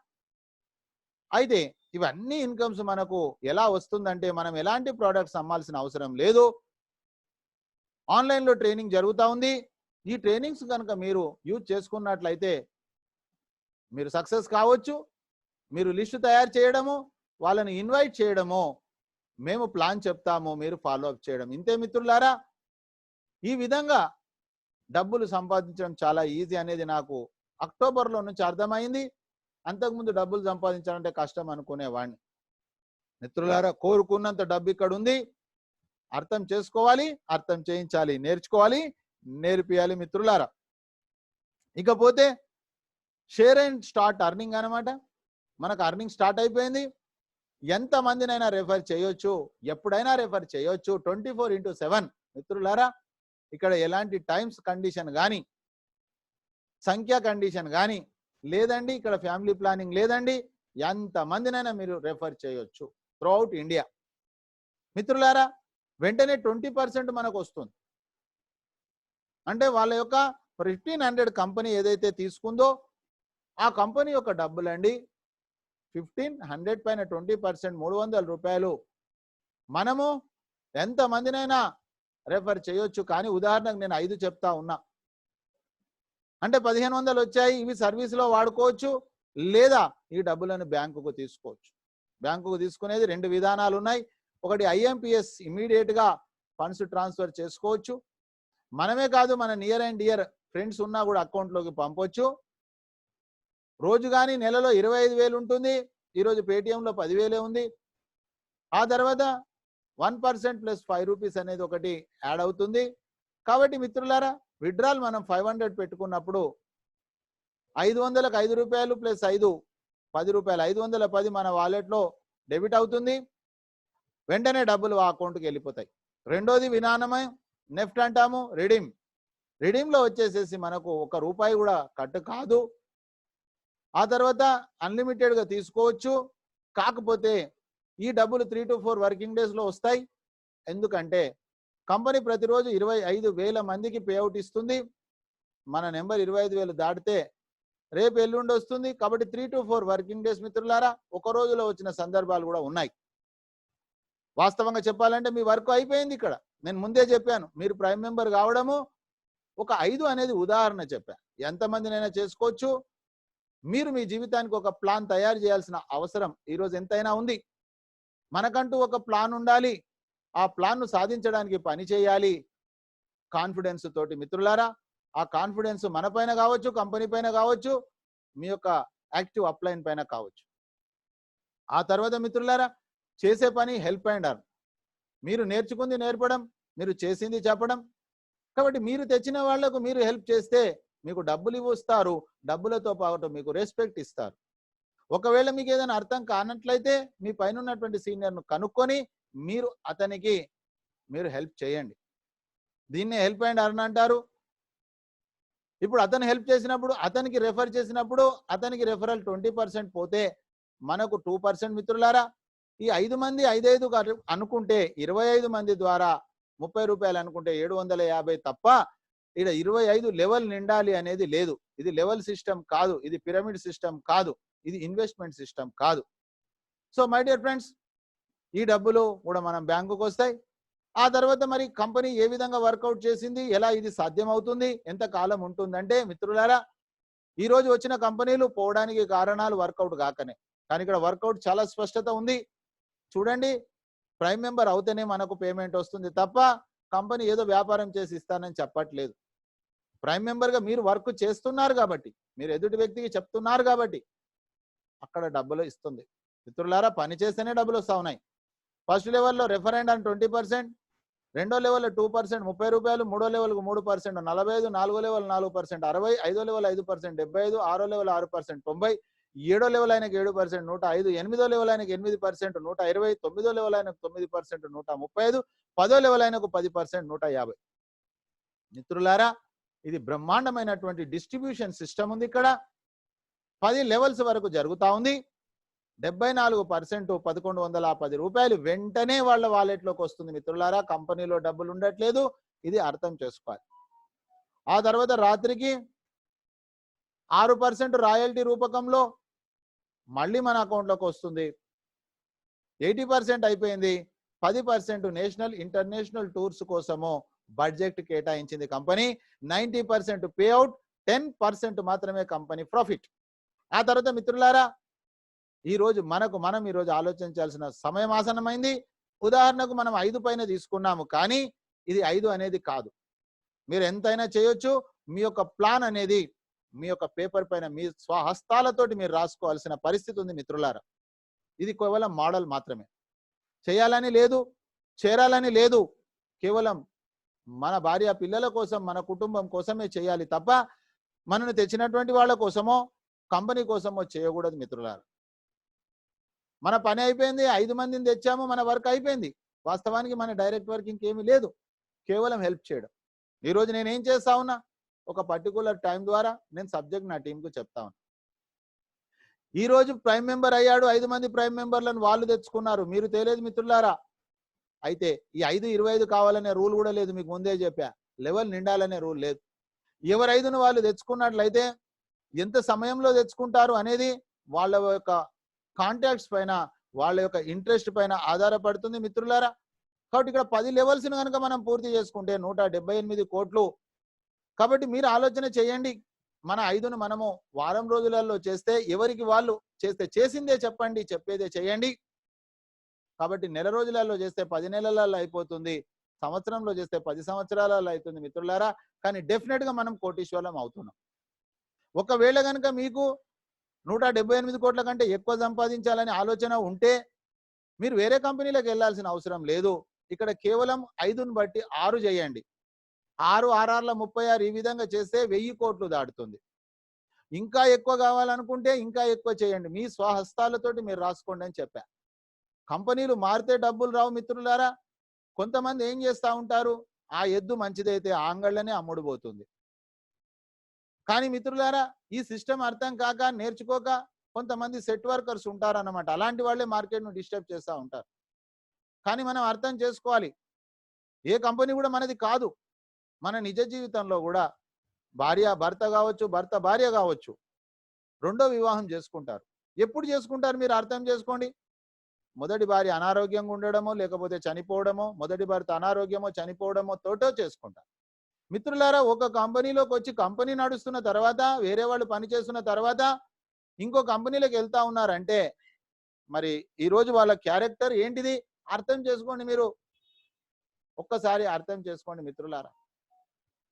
అయితే ఇవన్నీ ఇన్కమ్స్ మనకు ఎలా వస్తుందంటే మనం ఎలాంటి ప్రోడక్ట్స్ అమ్మాల్సిన అవసరం లేదు. ఆన్లైన్లో ట్రైనింగ్ జరుగుతూ ఉంది. ఈ ట్రైనింగ్స్ కనుక మీరు యూజ్ చేసుకున్నట్లయితే మీరు సక్సెస్ కావచ్చు. మీరు లిస్టు తయారు చేయడము, వాళ్ళని ఇన్వైట్ చేయడము, మేము ప్లాన్ చెప్తాము, మీరు ఫాలో అప్ చేయడం. ఇంతే మిత్రులారా. ఈ విధంగా డబ్బులు సంపాదించడం చాలా ఈజీ అనేది నాకు అక్టోబర్లో నుంచి అర్థమైంది. అంతకుముందు డబ్బులు సంపాదించాలంటే కష్టం అనుకునేవాడిని. మిత్రులారా, కోరుకున్నంత డబ్బు ఇక్కడ ఉంది. అర్థం చేసుకోవాలి, అర్థం చేయించాలి, నేర్చుకోవాలి, నేర్పియాలి మిత్రులారా. ఇకపోతే షేర్ అండ్ స్టార్ట్ అర్నింగ్ అనమాట. మనకు అర్నింగ్ స్టార్ట్ అయిపోయింది. ఎంతమందినైనా రెఫర్ చేయొచ్చు, ఎప్పుడైనా రెఫర్ చేయొచ్చు. 24/7 మిత్రులారా. ఇక్కడ ఎలాంటి టైమ్స్ కండిషన్ కానీ, సంఖ్య కండిషన్ కానీ లేదండి. ఇక్కడ ఫ్యామిలీ ప్లానింగ్ లేదండి. ఎంతమందినైనా మీరు రెఫర్ చేయొచ్చు త్రూఅవుట్ ఇండియా. మిత్రులారా, వెంటనే 20% మనకు వస్తుంది. అంటే వాళ్ళ యొక్క 1500 కంపెనీ ఏదైతే తీసుకుందో ఆ కంపెనీ యొక్క డబ్బులండి 1500 పైన 20% 300 రూపాయలు మనము ఎంతమందినైనా రెఫర్ చేయొచ్చు. కానీ ఉదాహరణకు నేను 5 చెప్తా ఉన్నా. అంటే 1500 వచ్చాయి. ఇవి సర్వీస్లో వాడుకోవచ్చు, లేదా ఈ డబ్బులను బ్యాంకుకు తీసుకోవచ్చు. బ్యాంకుకు తీసుకునేది 2 విధానాలు ఉన్నాయి. ఒకటి IMPS, ఇమీడియట్గా ఫండ్స్ ట్రాన్స్ఫర్ చేసుకోవచ్చు. మనమే కాదు, మన నియర్ అండ్ డియర్ ఫ్రెండ్స్ ఉన్నా కూడా అకౌంట్లోకి పంపొచ్చు. రోజు కానీ నెలలో 25,000 ఉంటుంది. ఈరోజు పేటిఎంలో 10,000 ఉంది. ఆ తర్వాత 1% ప్లస్ 5 రూపీస్ అనేది ఒకటి యాడ్ అవుతుంది. కాబట్టి మిత్రులారా విత్డ్రాల్ మనం 500 పెట్టుకున్నప్పుడు 500కు 5 రూపాయలు ప్లస్ 5 10 రూపాయలు 510 మన వాలెట్లో డెబిట్ అవుతుంది. వెంటనే డబ్బులు ఆ అకౌంట్కి వెళ్ళిపోతాయి. రెండోది విధానమే నెఫ్ట్ అంటాము. రిడీమ్లో వచ్చేసేసి మనకు 1 రూపాయి కూడా కట్ కాదు. ఆ తర్వాత అన్లిమిటెడ్గా తీసుకోవచ్చు. కాకపోతే ఈ డబ్బులు 3 to 4 వర్కింగ్ డేస్లో వస్తాయి. ఎందుకంటే కంపెనీ ప్రతిరోజు 25,000 మందికి పేఅవుట్ ఇస్తుంది. మన నెంబర్ 25,000 దాటితే రేపు ఎల్లుండి వస్తుంది. కాబట్టి 3 to 4 వర్కింగ్ డేస్ మిత్రులారా. ఒక రోజులో వచ్చిన సందర్భాలు కూడా ఉన్నాయి. వాస్తవంగా చెప్పాలంటే మీ వర్క్ అయిపోయింది. ఇక్కడ నేను ముందే చెప్పాను, మీరు ప్రైమ్ మెంబర్ కావడము ఒక 5 అనేది ఉదాహరణ చెప్పాను. ఎంతమందినైనా చేసుకోవచ్చు. మీరు మీ జీవితానికి ఒక ప్లాన్ తయారు చేయాల్సిన అవసరం ఈరోజు ఎంతైనా ఉంది. మనకంటూ ఒక ప్లాన్ ఉండాలి. ఆ ప్లాన్ను సాధించడానికి పని చేయాలి కాన్ఫిడెన్స్ తోటి మిత్రులారా. ఆ కాన్ఫిడెన్స్ మన పైన కావచ్చు, కంపెనీ పైన కావచ్చు, మీ యొక్క యాక్టివ్ అప్లైన్ పైన కావచ్చు. ఆ తర్వాత మిత్రులారా చేసే పని హెల్ప్ అండ్ అర్న్. మీరు నేర్చుకుంది నేర్పడం, మీరు చేసింది చెప్పడం. కాబట్టి మీరు తెచ్చిన వాళ్లకు మీరు హెల్ప్ చేస్తే మీకు డబ్బులు ఇస్తారు. డబ్బులతో పాటు మీకు రెస్పెక్ట్ ఇస్తారు. ఒకవేళ మీకు ఏదైనా అర్థం కానట్లయితే మీ పైన ఉన్నటువంటి సీనియర్ను కనుక్కొని అతనికి మీరు హెల్ప్ చేయండి. దీన్నే హెల్ప్ అండ్ అర్న్ అంటారు. ఇప్పుడు అతను హెల్ప్ చేసినప్పుడు, అతనికి రెఫర్ చేసినప్పుడు అతనికి రెఫరల్ 20% పోతే మనకు 2% మిత్రులారా. ఈ 5 మంది 5 అనుకుంటే 25 మంది ద్వారా 30 రూపాయలు అనుకుంటే 750 తప్ప ఇక్కడ 25 లెవెల్ నిండాలి అనేది లేదు. ఇది లెవెల్ సిస్టమ్ కాదు. ఇది పిరమిడ్ సిస్టమ్ కాదు. ఇది ఇన్వెస్ట్మెంట్ సిస్టమ్ కాదు. సో మై డియర్ ఫ్రెండ్స్, ఈ డబ్బులు కూడా మనం బ్యాంకుకు వస్తాయి. ఆ తర్వాత మరి కంపెనీ ఏ విధంగా వర్కౌట్ చేసింది, ఎలా ఇది సాధ్యమవుతుంది, ఎంత కాలం ఉంటుందంటే మిత్రులారా, ఈ రోజు వచ్చిన కంపెనీలు పోవడానికి కారణాలు వర్కౌట్ కాకనే. కానీ ఇక్కడ వర్కౌట్ చాలా స్పష్టత ఉంది. చూడండి, ప్రైమ్ మెంబర్ అవుతేనే మనకు పేమెంట్ వస్తుంది తప్ప కంపెనీ ఏదో వ్యాపారం చేసి ఇస్తానని చెప్పట్లేదు. ప్రైమ్ మెంబర్గా మీరు వర్క్ చేస్తున్నారు కాబట్టి, మీరు ఎదుటి వ్యక్తికి చెప్తున్నారు కాబట్టి అక్కడ డబ్బులు ఇస్తుంది. మిత్రులారా పని చేస్తేనే డబ్బులు వస్తూ ఉన్నాయి. ఫస్ట్ లెవెల్లో రెఫరెండ్ అని 20%, రెండో లెవెల్లో 2% 30 రూపాయలు, మూడో లెవెల్కు 3% 45, నాలుగో లెవెల్ 4% 60, ఐదో లెవెల్ 5% 75, ఆరో లెవెల్ 6% 90, ఏడో లెవెల్ ఆయనకి 7% 105, ఎనిమిదో లెవెల్ ఆయనకి 8% 120, తొమ్మిదో లెవెల్ ఆయనకు 9% 135, పదో లెవెల్ ఆయనకు 10% 150. మిత్రులారా ఇది బ్రహ్మాండమైనటువంటి డిస్ట్రిబ్యూషన్ సిస్టమ్ ఉంది. ఇక్కడ 10 లెవెల్స్ వరకు జరుగుతూ ఉంది. 74% 1110 రూపాయలు వెంటనే వాళ్ళ వాలెట్లోకి వస్తుంది మిత్రులారా. కంపెనీలో డబ్బులు ఉండట్లేదు. ఇది అర్థం చేసుకోవాలి. ఆ తర్వాత రాత్రికి 6% రాయల్టీ రూపకంలో మళ్ళీ మన అకౌంట్లోకి వస్తుంది. 80% అయిపోయింది. 10% నేషనల్ ఇంటర్నేషనల్ టూర్స్ కోసము బడ్జెట్ కేటాయించింది కంపెనీ. 90% పేఅవుట్, 10% మాత్రమే కంపెనీ ప్రాఫిట్. ఆ తర్వాత మిత్రులారా ఈరోజు మనం ఈరోజు ఆలోచించాల్సిన సమయం ఆసన్నమైంది. ఉదాహరణకు మనం 5 పైన తీసుకున్నాము, కానీ ఇది 5 అనేది కాదు. మీరు ఎంతైనా చేయొచ్చు. మీ యొక్క ప్లాన్ అనేది మీ యొక్క పేపర్ పైన మీ స్వహస్తాలతోటి మీరు రాసుకోవాల్సిన పరిస్థితి ఉంది మిత్రులారా. ఇది కేవలం మోడల్ మాత్రమే. చేయాలని లేదు, చేరాలని లేదు. కేవలం మన భార్య పిల్లల కోసం, మన కుటుంబం కోసమే చేయాలి తప్ప మనను తెచ్చినటువంటి వాళ్ళ కోసమో కంపెనీ కోసమో చేయకూడదు మిత్రులారా. మన పని అయిపోయింది, 5 మందిని తెచ్చాము, మన వర్క్ అయిపోయింది. వాస్తవానికి మన డైరెక్ట్ వర్క్ ఇంకేమీ లేదు, కేవలం హెల్ప్ చేయడం. ఈరోజు నేను ఏం చేస్తా ఉన్నా, ఒక పర్టికులర్ టైం ద్వారా నేను సబ్జెక్ట్ నా టీంకు చెప్తా ఉన్నా. ఈరోజు ప్రైమ్ మెంబర్ అయ్యాడు, 5 మంది ప్రైమ్ మెంబర్లను వాళ్ళు తెచ్చుకున్నారు, మీరు తేలేదు మిత్రులారా. అయితే ఈ 5-25 కావాలనే రూల్ కూడా లేదు. మీకు ముందే చెప్పా, లెవెల్ నిండాలనే రూల్ లేదు. ఎవరు 5ను వాళ్ళు తెచ్చుకున్నట్లయితే ఎంత సమయంలో తెచ్చుకుంటారు అనేది వాళ్ళ యొక్క కాంటాక్ట్స్ పైన, వాళ్ళ యొక్క ఇంట్రెస్ట్ పైన ఆధారపడుతుంది మిత్రులారా. కాబట్టి ఇక్కడ 10 లెవెల్స్ను కనుక మనం పూర్తి చేసుకుంటే 178 కోట్లు. కాబట్టి మీరు ఆలోచన చేయండి, మన 5ను మనము వారం రోజులలో చేస్తే, ఎవరికి వాళ్ళు చేస్తే చేసిందే చెప్పండి, చెప్పేదే చేయండి. కాబట్టి నెల రోజులలో చేస్తే 10 నెలలలో అయిపోతుంది, సంవత్సరంలో చేస్తే 10 సంవత్సరాలలో అవుతుంది మిత్రులారా. కానీ డెఫినెట్గా మనం కోటీశ్వరం అవుతున్నాం. ఒకవేళ కనుక మీకు 178 కోట్ల కంటే ఎక్కువ సంపాదించాలని ఆలోచన ఉంటే మీరు వేరే కంపెనీలకు వెళ్ళాల్సిన అవసరం లేదు. ఇక్కడ కేవలం 5ని బట్టి 6 చేయండి. 6 6 36 ఈ విధంగా చేస్తే 1000 కోట్లు దాటుతుంది. ఇంకా ఎక్కువ కావాలనుకుంటే ఇంకా ఎక్కువ చేయండి. మీ స్వహస్తాలతోటి మీరు రాసుకోండి అని చెప్పా. కంపెనీలు మారితే డబ్బులు రావు మిత్రులారా. కొంతమంది ఏం చేస్తా ఉంటారు, ఆ ఎద్దు మంచిదైతే ఆంగళ్ళనే అమ్ముడుపోతుంది. కానీ మిత్రులారా, ఈ సిస్టమ్ అర్థం కాక నేర్చుకోక కొంతమంది సెట్ వర్కర్స్ ఉంటారన్నమాట. అలాంటి వాళ్ళే మార్కెట్ను డిస్టర్బ్ చేస్తూ ఉంటారు. కానీ మనం అర్థం చేసుకోవాలి, ఏ కంపెనీ కూడా మనది కాదు. మన నిజ జీవితంలో కూడా భార్య భర్త కావచ్చు, భర్త భార్య కావచ్చు, రెండో వివాహం చేసుకుంటారు. ఎప్పుడు చేసుకుంటారు మీరు అర్థం చేసుకోండి. మొదటి భార్య అనారోగ్యంగా ఉండడమో లేకపోతే చనిపోవడమో, మొదటి భర్త అనారోగ్యమో చనిపోవడమో తోటో చేసుకుంటారు. మిత్రులారా, ఒక కంపెనీలోకి వచ్చి కంపెనీ నడుస్తున్న తర్వాత, వేరే వాళ్ళు పనిచేస్తున్న తర్వాత ఇంకో కంపెనీలోకి వెళ్తా ఉన్నారంటే మరి ఈరోజు వాళ్ళ క్యారెక్టర్ ఏంటిది అర్థం చేసుకోండి. మీరు ఒక్కసారి అర్థం చేసుకోండి మిత్రులారా.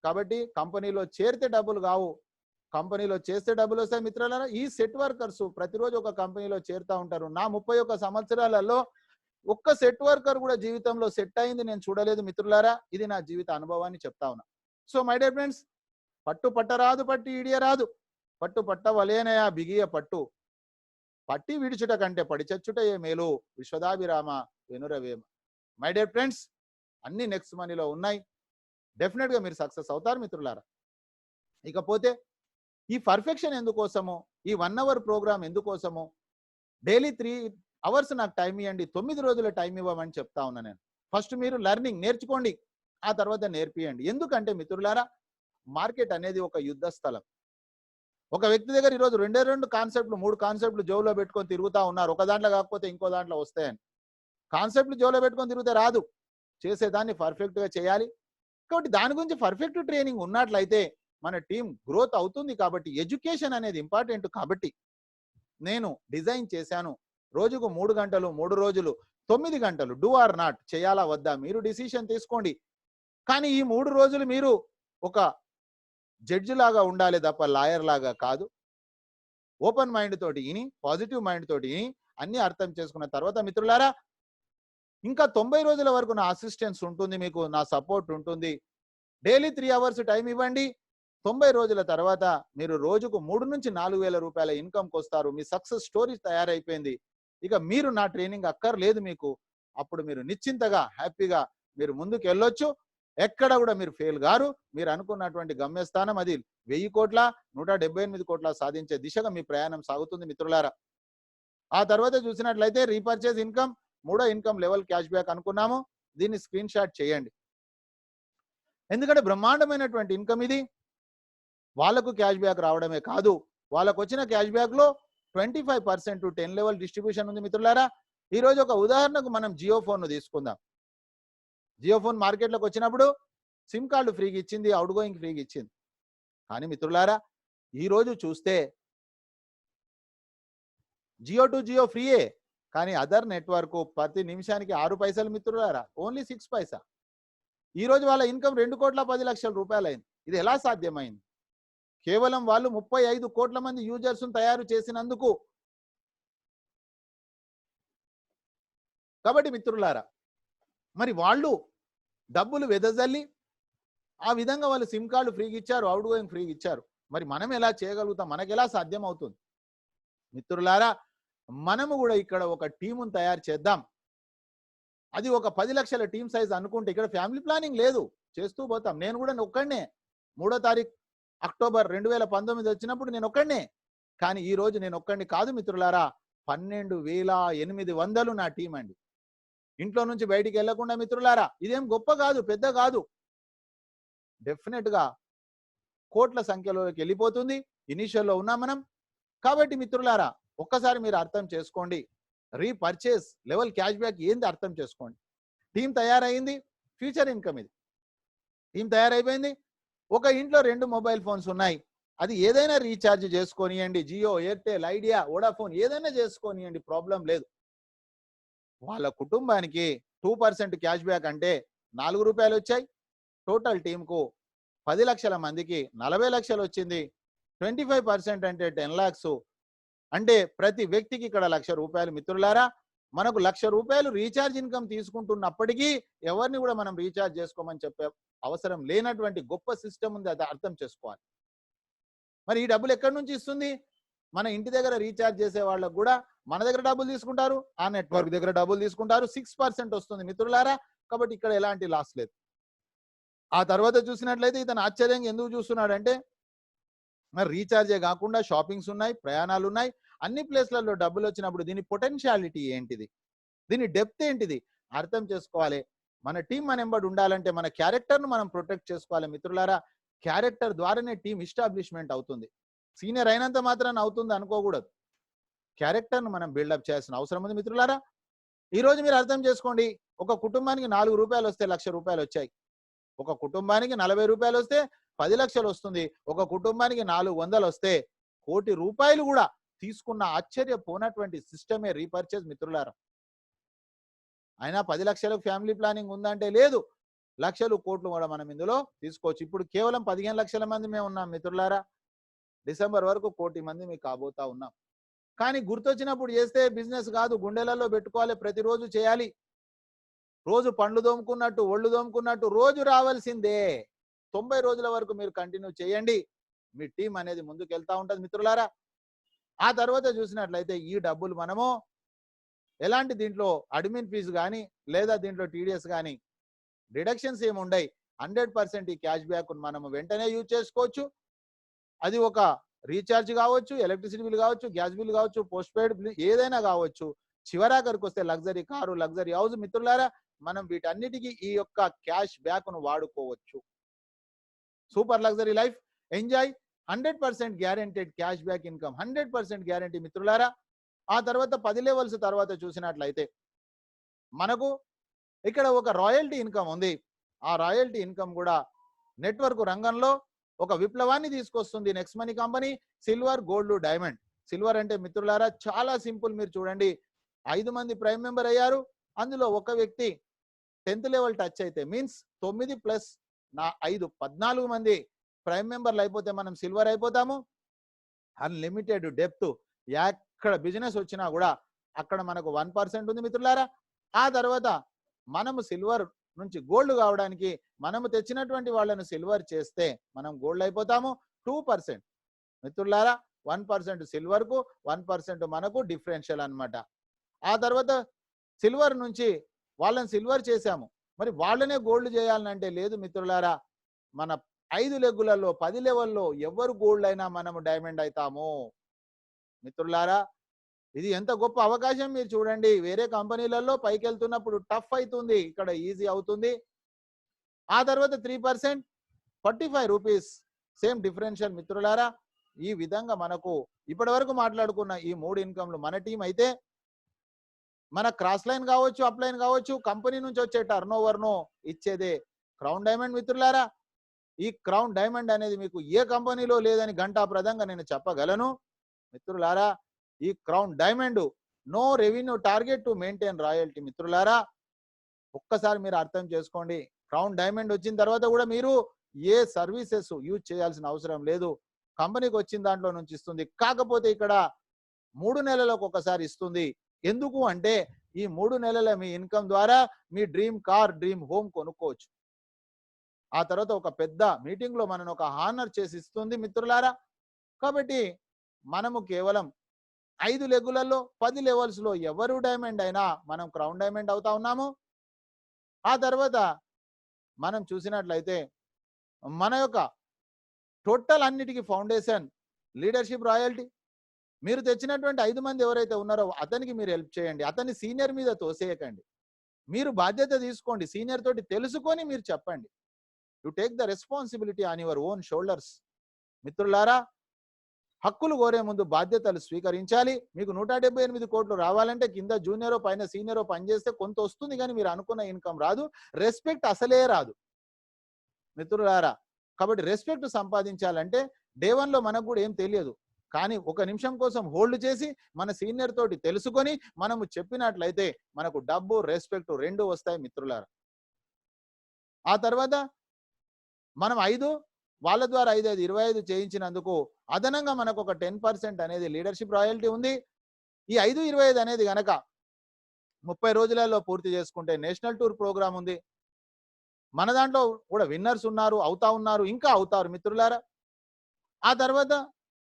కాబట్టి కంపెనీలో చేరితే డబ్బులు కావు, కంపెనీలో చేస్తే డబ్బులు వస్తాయి మిత్రులారా. ఈ సెట్ వర్కర్స్ ప్రతిరోజు ఒక కంపెనీలో చేరుతూ ఉంటారు. నా 31 సంవత్సరాలలో ఒక్క సెట్ వర్కర్ కూడా జీవితంలో సెట్ అయింది నేను చూడలేదు మిత్రులారా. ఇది నా జీవిత అనుభవాన్ని చెప్తా ఉన్నా. సో మై డియర్ ఫ్రెండ్స్, పట్టు పట్టరాదు పట్టి ఇడియరాదు, పట్టు పట్టవలేనయా బిగియ పట్టు, పట్టి విడిచుట కంటే పడిచచ్చుట ఏ మేలు, విశ్వదాభిరామ వెనురవేమ. మై డియర్ ఫ్రెండ్స్, అన్ని నెక్స్ట్ మనీలో ఉన్నాయి. డెఫినెట్ గా మీరు సక్సెస్ అవుతారు మిత్రులారా. ఇకపోతే ఈ పర్ఫెక్షన్ ఎందుకోసము, ఈ 1 అవర్ ప్రోగ్రామ్ ఎందుకోసము, డైలీ 3 అవర్స్ నాకు టైం ఇవ్వండి, 9 రోజుల టైం ఇవ్వమని చెప్తా ఉన్నా నేను. ఫస్ట్ మీరు లెర్నింగ్ నేర్చుకోండి, ఆ తర్వాత నేర్పియండి. ఎందుకంటే మిత్రులారా, మార్కెట్ అనేది ఒక యుద్ధ స్థలం. ఒక వ్యక్తి దగ్గర ఈరోజు 2 కాన్సెప్ట్లు 3 కాన్సెప్ట్లు జోబులో పెట్టుకొని తిరుగుతా ఉన్నారు. ఒక దాంట్లో కాకపోతే ఇంకో దాంట్లో వస్తాయని. కాన్సెప్ట్లు జోబులో పెట్టుకొని తిరిగితే రాదు, చేసేదాన్ని పర్ఫెక్ట్ గా చేయాలి. కాబట్టి దాని గురించి పర్ఫెక్ట్ ట్రైనింగ్ ఉన్నట్లయితే మన టీం గ్రోత్ అవుతుంది. కాబట్టి ఎడ్యుకేషన్ అనేది ఇంపార్టెంట్. కాబట్టి నేను డిజైన్ చేశాను, రోజుకు 3 గంటలు 3 రోజులు 9 గంటలు, డూ ఆర్ నాట్, చేయాలా వద్దా మీరు డిసిషన్ తీసుకోండి. కానీ ఈ 3 రోజులు మీరు ఒక జడ్జి లాగా ఉండాలి తప్ప లాయర్ లాగా కాదు. ఓపెన్ మైండ్ తోటి ఇని, పాజిటివ్ మైండ్ తోటి ఇని అన్ని అర్థం చేసుకున్న తర్వాత మిత్రులారా, ఇంకా 90 రోజుల వరకు నా అసిస్టెన్స్ ఉంటుంది, మీకు నా సపోర్ట్ ఉంటుంది. డైలీ 3 అవర్స్ టైం ఇవ్వండి. 90 రోజుల తర్వాత మీరు రోజుకు 3 నుంచి 4,000 రూపాయల ఇన్కమ్కి వస్తారు. మీ సక్సెస్ స్టోరీ తయారైపోయింది. ఇక మీరు నా ట్రైనింగ్ అక్కర్లేదు మీకు. అప్పుడు మీరు నిశ్చింతగా హ్యాపీగా మీరు ముందుకు వెళ్ళొచ్చు. ఎక్కడ కూడా మీరు ఫెయిల్ గారు. మీరు అనుకున్నటువంటి గమ్యస్థానం అది 1000 కోట్ల 178 కోట్ల సాధించే దిశగా మీ ప్రయాణం సాగుతుంది మిత్రులారా. ఆ తర్వాత చూసినట్లయితే రీపర్చేజ్ ఇన్కమ్, 3వ ఇన్కమ్ లెవెల్ క్యాష్ బ్యాక్ అనుకున్నాము. దీన్ని స్క్రీన్ షాట్ చేయండి. ఎందుకంటే బ్రహ్మాండమైనటువంటి ఇన్కమ్ ఇది. వాళ్ళకు క్యాష్ బ్యాక్ రావడమే కాదు, వాళ్ళకు వచ్చిన క్యాష్ బ్యాక్ లో 25% 10 లెవెల్ డిస్ట్రిబ్యూషన్ ఉంది మిత్రులారా. ఈ రోజు ఒక ఉదాహరణకు మనం జియో ఫోన్ ను తీసుకుందాం. జియో ఫోన్ మార్కెట్లోకి వచ్చినప్పుడు సిమ్ కార్డు ఫ్రీగా ఇచ్చింది, అవుట్ గోయింగ్ ఫ్రీగా ఇచ్చింది. కానీ మిత్రులారా, ఈ రోజు చూస్తే జియో టు జియో ఫ్రీయే, కానీ అదర్ నెట్వర్క్ ప్రతి నిమిషానికి 6 పైసలు మిత్రులారా, ఓన్లీ 6 పైసా. ఈ రోజు వాళ్ళ ఇన్కమ్ 2,10,00,000 రూపాయలు అయింది. ఇది ఎలా సాధ్యమైంది? కేవలం వాళ్ళు 35 కోట్ల మంది యూజర్స్ తయారు చేసినందుకు. కాబట్టి మిత్రులారా, మరి వాళ్ళు డబ్బులు వెదజల్లి ఆ విధంగా వాళ్ళు సిమ్ కార్డు ఫ్రీగా ఇచ్చారు, అవుట్ గోయింగ్ ఫ్రీగా ఇచ్చారు. మరి మనం ఎలా చేయగలుగుతాం? మనకు ఎలా సాధ్యం అవుతుంది? మిత్రులారా, మనము కూడా ఇక్కడ ఒక టీమును తయారు చేద్దాం. అది ఒక 10 లక్షల టీమ్ సైజ్ అనుకుంటే ఇక్కడ ఫ్యామిలీ ప్లానింగ్ లేదు, చేస్తూ పోతాం. నేను కూడా ఒక్కడనే 3వ తారీఖు అక్టోబర్ 2019 వచ్చినప్పుడు నేను ఒక్కడనే. కానీ ఈ రోజు నేను ఒక్కడిని కాదు మిత్రులారా, 12,800 నా టీం అండి. ఇంట్లో నుంచి బయటికి వెళ్లకుండా మిత్రులారా. ఇదేం గొప్ప కాదు, పెద్ద కాదు. డెఫినెట్ గా కోట్ల సంఖ్యలోకి వెళ్ళిపోతుంది. ఇనిషియల్లో ఉన్నాం మనం. కాబట్టి మిత్రులారా, ఒక్కసారి మీరు అర్థం చేసుకోండి. రీపర్చేస్ లెవెల్ క్యాష్ బ్యాక్ ఏంది అర్థం చేసుకోండి. టీం తయారైంది, ఫ్యూచర్ ఇన్కమ్ ఇది. టీం తయారైపోయింది. ఒక ఇంట్లో 2 మొబైల్ ఫోన్స్ ఉన్నాయి. అది ఏదైనా రీఛార్జ్ చేసుకోనియండి, జియో, ఎయిర్టెల్, ఐడియా, వోడాఫోన్ ఏదైనా చేసుకోనియండి, ప్రాబ్లం లేదు. వాళ్ళ కుటుంబానికి 2% క్యాష్ బ్యాక్ అంటే 4 రూపాయలు వచ్చాయి. టోటల్ టీంకు 10 లక్షల మందికి 40 లక్షలు వచ్చింది. 25% అంటే 10 lakhs. అంటే ప్రతి వ్యక్తికి ఇక్కడ 1,00,000 రూపాయలు మిత్రులారా. మనకు 1,00,000 రూపాయలు రీఛార్జ్ ఇన్కమ్ తీసుకుంటున్నప్పటికీ ఎవరిని కూడా మనం రీఛార్జ్ చేసుకోమని చెప్పే అవసరం లేనటువంటి గొప్ప సిస్టమ్ ఉంది, అది అర్థం చేసుకోవాలి. మరి ఈ డబ్బులు ఎక్కడి నుంచి ఇస్తుంది? మన ఇంటి దగ్గర రీఛార్జ్ చేసే వాళ్ళకు కూడా మన దగ్గర డబ్బులు తీసుకుంటారు, ఆ నెట్వర్క్ దగ్గర డబ్బులు తీసుకుంటారు, 6% వస్తుంది మిత్రులారా. కాబట్టి ఇక్కడ ఎలాంటి లాస్ లేదు. ఆ తర్వాత చూసినట్లయితే ఇతను ఆశ్చర్యంగా ఎందుకు చూస్తున్నాడంటే, మరి రీఛార్జే కాకుండా షాపింగ్స్ ఉన్నాయి, ప్రయాణాలు ఉన్నాయి, అన్ని ప్లేస్లలో డబ్బులు వచ్చినప్పుడు దీని పొటెన్షియాలిటీ ఏంటిది, దీని డెప్త్ ఏంటిది అర్థం చేసుకోవాలి. మన టీం మన ఎంబడి ఉండాలంటే మన క్యారెక్టర్ను మనం ప్రొటెక్ట్ చేసుకోవాలి మిత్రులారా. క్యారెక్టర్ ద్వారానే టీం ఎస్టాబ్లిష్మెంట్ అవుతుంది. సీనియర్ అయినంత మాత్రాన్ని అవుతుంది అనుకోకూడదు. క్యారెక్టర్ను మనం బిల్డప్ చేయాల్సిన అవసరం ఉంది మిత్రులారా. ఈ రోజు మీరు అర్థం చేసుకోండి, ఒక కుటుంబానికి 4 రూపాయలు వస్తే 1,00,000 రూపాయలు వచ్చాయి. ఒక కుటుంబానికి 40 రూపాయలు వస్తే 10 లక్షలు వస్తుంది. ఒక కుటుంబానికి 400 వస్తే 1 కోటి రూపాయలు కూడా తీసుకున్న ఆశ్చర్యపోనటువంటి సిస్టమే రీపర్చేజ్ మిత్రులారా. అయినా 10 లక్షలకు ఫ్యామిలీ ప్లానింగ్ ఉందంటే లేదు, లక్షలు కోట్లు కూడా మనం ఇందులో తీసుకోవచ్చు. ఇప్పుడు కేవలం 15 లక్షల మంది మేము ఉన్నాం మిత్రులారా. డిసెంబర్ వరకు 1 కోటి మంది మీకు కాబోతా ఉన్నాం. కానీ గుర్తొచ్చినప్పుడు చేస్తే బిజినెస్ కాదు, గుండెలలో పెట్టుకోవాలి, ప్రతిరోజు చేయాలి. రోజు పండ్లు దోముకున్నట్టు ఒళ్ళు దోముకున్నట్టు రోజు రావాల్సిందే. 90 రోజుల వరకు మీరు కంటిన్యూ చేయండి, మీ టీం అనేది ముందుకు వెళ్తా ఉంటుంది మిత్రులారా. ఆ తర్వాత చూసినట్లయితే ఈ డబ్బులు మనము ఎలాంటి దీంట్లో అడ్మిన్ ఫీజు కానీ లేదా దీంట్లో టీడీఎస్ కానీ డిడక్షన్స్ ఏమి ఉండయి. 100% ఈ క్యాష్ బ్యాక్ మనము వెంటనే యూజ్ చేసుకోవచ్చు. అది ఒక రీఛార్జ్ కావచ్చు, ఎలక్ట్రిసిటీ బిల్ కావచ్చు, గ్యాస్ బిల్ కావచ్చు, పోస్ట్ పెయిడ్ బిల్ ఏదైనా కావచ్చు. చివరాఖరికి వస్తే లగ్జరీ కారు, లగ్జరీ హౌస్ మిత్రులారా, మనం వీటన్నిటికీ ఈ యొక్క క్యాష్ బ్యాక్ ను వాడుకోవచ్చు. Super luxury life enjoy, 100% guaranteed cash back income, 100% guarantee మిత్రులారా. ఆ తర్వాత 10 లెవెల్స్ తర్వాత చూసినట్లయితే మనకు ఇక్కడ ఒక రాయల్టీ ఇన్కమ్ ఉంది. ఆ రాయల్టీ ఇన్కమ్ కూడా నెట్వర్క్ రంగంలో ఒక విప్లవాన్ని తీసుకొస్తుంది next money company. Silver, gold, diamond. Silver అంటే మిత్రులారా చాలా సింపుల్, మీరు చూడండి 5 మంది ప్రైమ్ మెంబర్ అయ్యారు. అందులో ఒక వ్యక్తి 10th లెవెల్ టచ్ అయితే మీన్స్ 9 ప్లస్ 5 14 మంది ప్రైమ్ మెంబర్లు అయిపోతే మనం సిల్వర్ అయిపోతాము. అన్లిమిటెడ్ డెప్త్, ఎక్కడ బిజినెస్ వచ్చినా కూడా అక్కడ మనకు 1% ఉంది మిత్రులారా. ఆ తర్వాత మనము సిల్వర్ నుంచి గోల్డ్ కావడానికి మనము తెచ్చినటువంటి వాళ్ళను సిల్వర్ చేస్తే మనం గోల్డ్ అయిపోతాము. 2% మిత్రులారా, 1% సిల్వర్ కు 1% మనకు డిఫరెన్షియల్ అన్నమాట. ఆ తర్వాత సిల్వర్ నుంచి వాళ్ళని సిల్వర్ చేశాము, మరి వాళ్ళనే గోల్డ్ చేయాలంటే లేదు మిత్రులారా. మన 5 లెగ్గులలో 10 లెవెల్లో ఎవరు గోల్డ్ అయినా మనము డైమండ్ అవుతాము మిత్రులారా. ఇది ఎంత గొప్ప అవకాశం మీరు చూడండి. వేరే కంపెనీలలో పైకి వెళ్తున్నప్పుడు టఫ్ అవుతుంది, ఇక్కడ ఈజీ అవుతుంది. ఆ తర్వాత 3% 45 రూపీస్ సేమ్ డిఫరెన్షియల్ మిత్రులారా. ఈ విధంగా మనకు ఇప్పటి వరకు మాట్లాడుకున్న ఈ 3 ఇన్కమ్లు మన టీం అయితే మన క్రాస్ లైన్ కావచ్చు, అప్ లైన్ కావచ్చు, కంపెనీ నుంచి వచ్చే టర్న్ ఓవర్ను ఇచ్చేదే క్రౌన్ డైమండ్ మిత్రులారా. ఈ క్రౌన్ డైమండ్ అనేది మీకు ఏ కంపెనీలో లేదని ఘంటాప్రదంగా నేను చెప్పగలను మిత్రులారా. ఈ crown diamond no revenue target to maintain royalty మిత్రులారా. ఒక్కసారి మీరు అర్థం చేసుకోండి, క్రౌన్ డైమండ్ వచ్చిన తర్వాత కూడా మీరు ఏ సర్వీసెస్ యూజ్ చేయాల్సిన అవసరం లేదు, కంపెనీకి వచ్చిన దాంట్లో నుంచి ఇస్తుంది. కాకపోతే ఇక్కడ 3 నెలలకు ఒకసారి ఇస్తుంది. ఎందుకు అంటే ఈ 3 నెలల మీ ఇన్కమ్ ద్వారా మీ డ్రీమ్ కార్, డ్రీమ్ హోమ్ కొనుక్కోవచ్చు. ఆ తర్వాత ఒక పెద్ద మీటింగ్ లో మనను ఒక హానర్ చేసి ఇస్తుంది మిత్రులారా. కాబట్టి మనము కేవలం 5 లెగ్గులలో 10 లెవెల్స్ లో ఎవరు డైమండ్ అయినా మనం క్రౌన్ డైమండ్ అవుతా ఉన్నాము. ఆ తర్వాత మనం చూసినట్లయితే మన యొక్క టోటల్ అన్నిటికీ ఫౌండేషన్ లీడర్షిప్ రాయల్టీ. మీరు తెచ్చినటువంటి 5 మంది ఎవరైతే ఉన్నారో అతనికి మీరు హెల్ప్ చేయండి, అతన్ని సీనియర్ మీద తోసేయకండి. మీరు బాధ్యత తీసుకోండి, సీనియర్ తోటి తెలుసుకొని మీరు చెప్పండి. You take the responsibility on your own shoulders మిత్రులారా. హక్కులు కోరే ముందు బాధ్యతలు స్వీకరించాలి. మీకు 178 కోట్లు రావాలంటే కింద జూనియరో పైన సీనియరో పనిచేస్తే కొంత వస్తుంది, కానీ మీరు అనుకున్న ఇన్కమ్ రాదు, రెస్పెక్ట్ అసలే రాదు మిత్రులారా. కాబట్టి రెస్పెక్ట్ సంపాదించాలంటే డే 1 లో మనకు కూడా ఏం తెలియదు, కానీ 1 నిమిషం కోసం హోల్డ్ చేసి మన సీనియర్ తోటి తెలుసుకొని మనము చెప్పినట్లయితే మనకు డబ్బు, రెస్పెక్ట్ 2 వస్తాయి మిత్రులారా. ఆ తర్వాత మనం 5 వాళ్ళ ద్వారా 5 25 చేయించినందుకు అదనంగా మనకు ఒక 10% అనేది లీడర్షిప్ రాయల్టీ ఉంది. ఈ 5-25 అనేది గనక 30 రోజులలో పూర్తి చేసుకుంటే నేషనల్ టూర్ ప్రోగ్రామ్ ఉంది. మన దాంట్లో కూడా విన్నర్స్ ఉన్నారు, అవుతా ఉన్నారు, ఇంకా అవుతారు మిత్రులారా. ఆ తర్వాత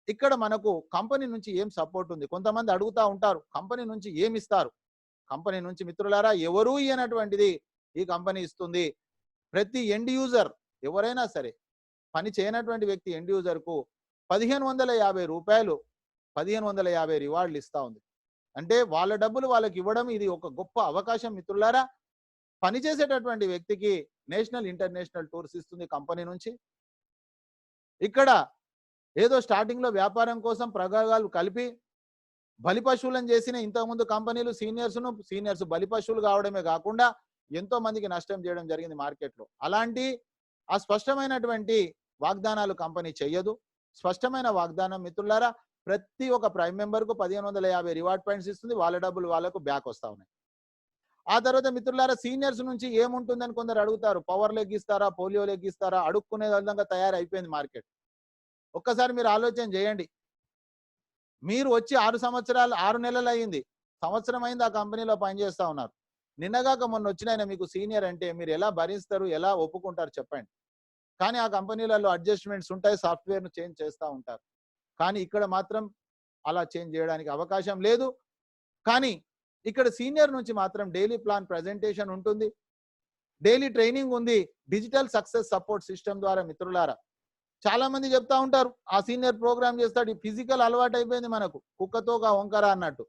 ఇక్కడ మనకు కంపెనీ నుంచి ఏం సపోర్ట్ ఉంది, కొంతమంది అడుగుతా ఉంటారు కంపెనీ నుంచి ఏమి ఇస్తారు. కంపెనీ నుంచి మిత్రులారా ఎవరూ ఇయ్యనటువంటిది ఈ కంపెనీ ఇస్తుంది. ప్రతి ఎండ్ యూజర్ ఎవరైనా సరే పని చేయనటువంటి వ్యక్తి ఎండ్ యూజర్ కు 1550 రూపాయలు 1550 రివార్డులు ఇస్తా ఉంది. అంటే వాళ్ళ డబ్బులు వాళ్ళకి ఇవ్వడం ఇది ఒక గొప్ప అవకాశం మిత్రులారా. పనిచేసేటటువంటి వ్యక్తికి నేషనల్ ఇంటర్నేషనల్ టూర్స్ ఇస్తుంది కంపెనీ నుంచి. ఇక్కడ ఏదో స్టార్టింగ్ లో వ్యాపారం కోసం ప్రయోగాలు కలిపి బలిపశువులను చేసిన ఇంతకుముందు కంపెనీలు సీనియర్స్ బలిపశువులు కావడమే కాకుండా ఎంతో మందికి నష్టం చేయడం జరిగింది మార్కెట్లో. అలాంటి ఆ స్పష్టమైనటువంటి వాగ్దానాలు కంపెనీ చెయ్యదు. స్పష్టమైన వాగ్దానం మిత్రులారా, ప్రతి ఒక్క ప్రైమ్ మెంబర్ కు 1550 రివార్డ్ పాయింట్స్ ఇస్తుంది. వాళ్ళ డబ్బులు వాళ్ళకు బ్యాక్ వస్తా ఉన్నాయి. ఆ తర్వాత మిత్రులారా సీనియర్స్ నుంచి ఏముంటుందని కొందరు అడుగుతారు. పవర్ లెగ్ ఇస్తారా, పోలియో లెగ్ ఇస్తారా, అడుక్కునే విధంగా తయారైపోయింది మార్కెట్. ఒక్కసారి మీరు ఆలోచన చేయండి. మీరు వచ్చి 6 నెలలు అయింది, సంవత్సరం అయింది ఆ కంపెనీలో పనిచేస్తా ఉన్నారు. నిన్నగాక మొన్న వచ్చిన ఆయన మీకు సీనియర్ అంటే మీరు ఎలా భరిస్తారు, ఎలా ఒప్పుకుంటారు చెప్పండి. కానీ ఆ కంపెనీలలో అడ్జస్ట్మెంట్స్ ఉంటాయి, సాఫ్ట్వేర్ను చేంజ్ చేస్తూ ఉంటారు. కానీ ఇక్కడ మాత్రం అలా చేంజ్ చేయడానికి అవకాశం లేదు. కానీ ఇక్కడ సీనియర్ నుంచి మాత్రం డైలీ ప్లాన్ ప్రజెంటేషన్ ఉంటుంది, డైలీ ట్రైనింగ్ ఉంది, డిజిటల్ సక్సెస్ సపోర్ట్ సిస్టమ్ ద్వారా మిత్రులారా. చాలా మంది చెప్తా ఉంటారు ఆ సీనియర్ ప్రోగ్రామ్ చేస్తాడు. ఈ ఫిజికల్ అలవాటు అయిపోయింది మనకు, కుక్కతో వంకర అన్నట్టు.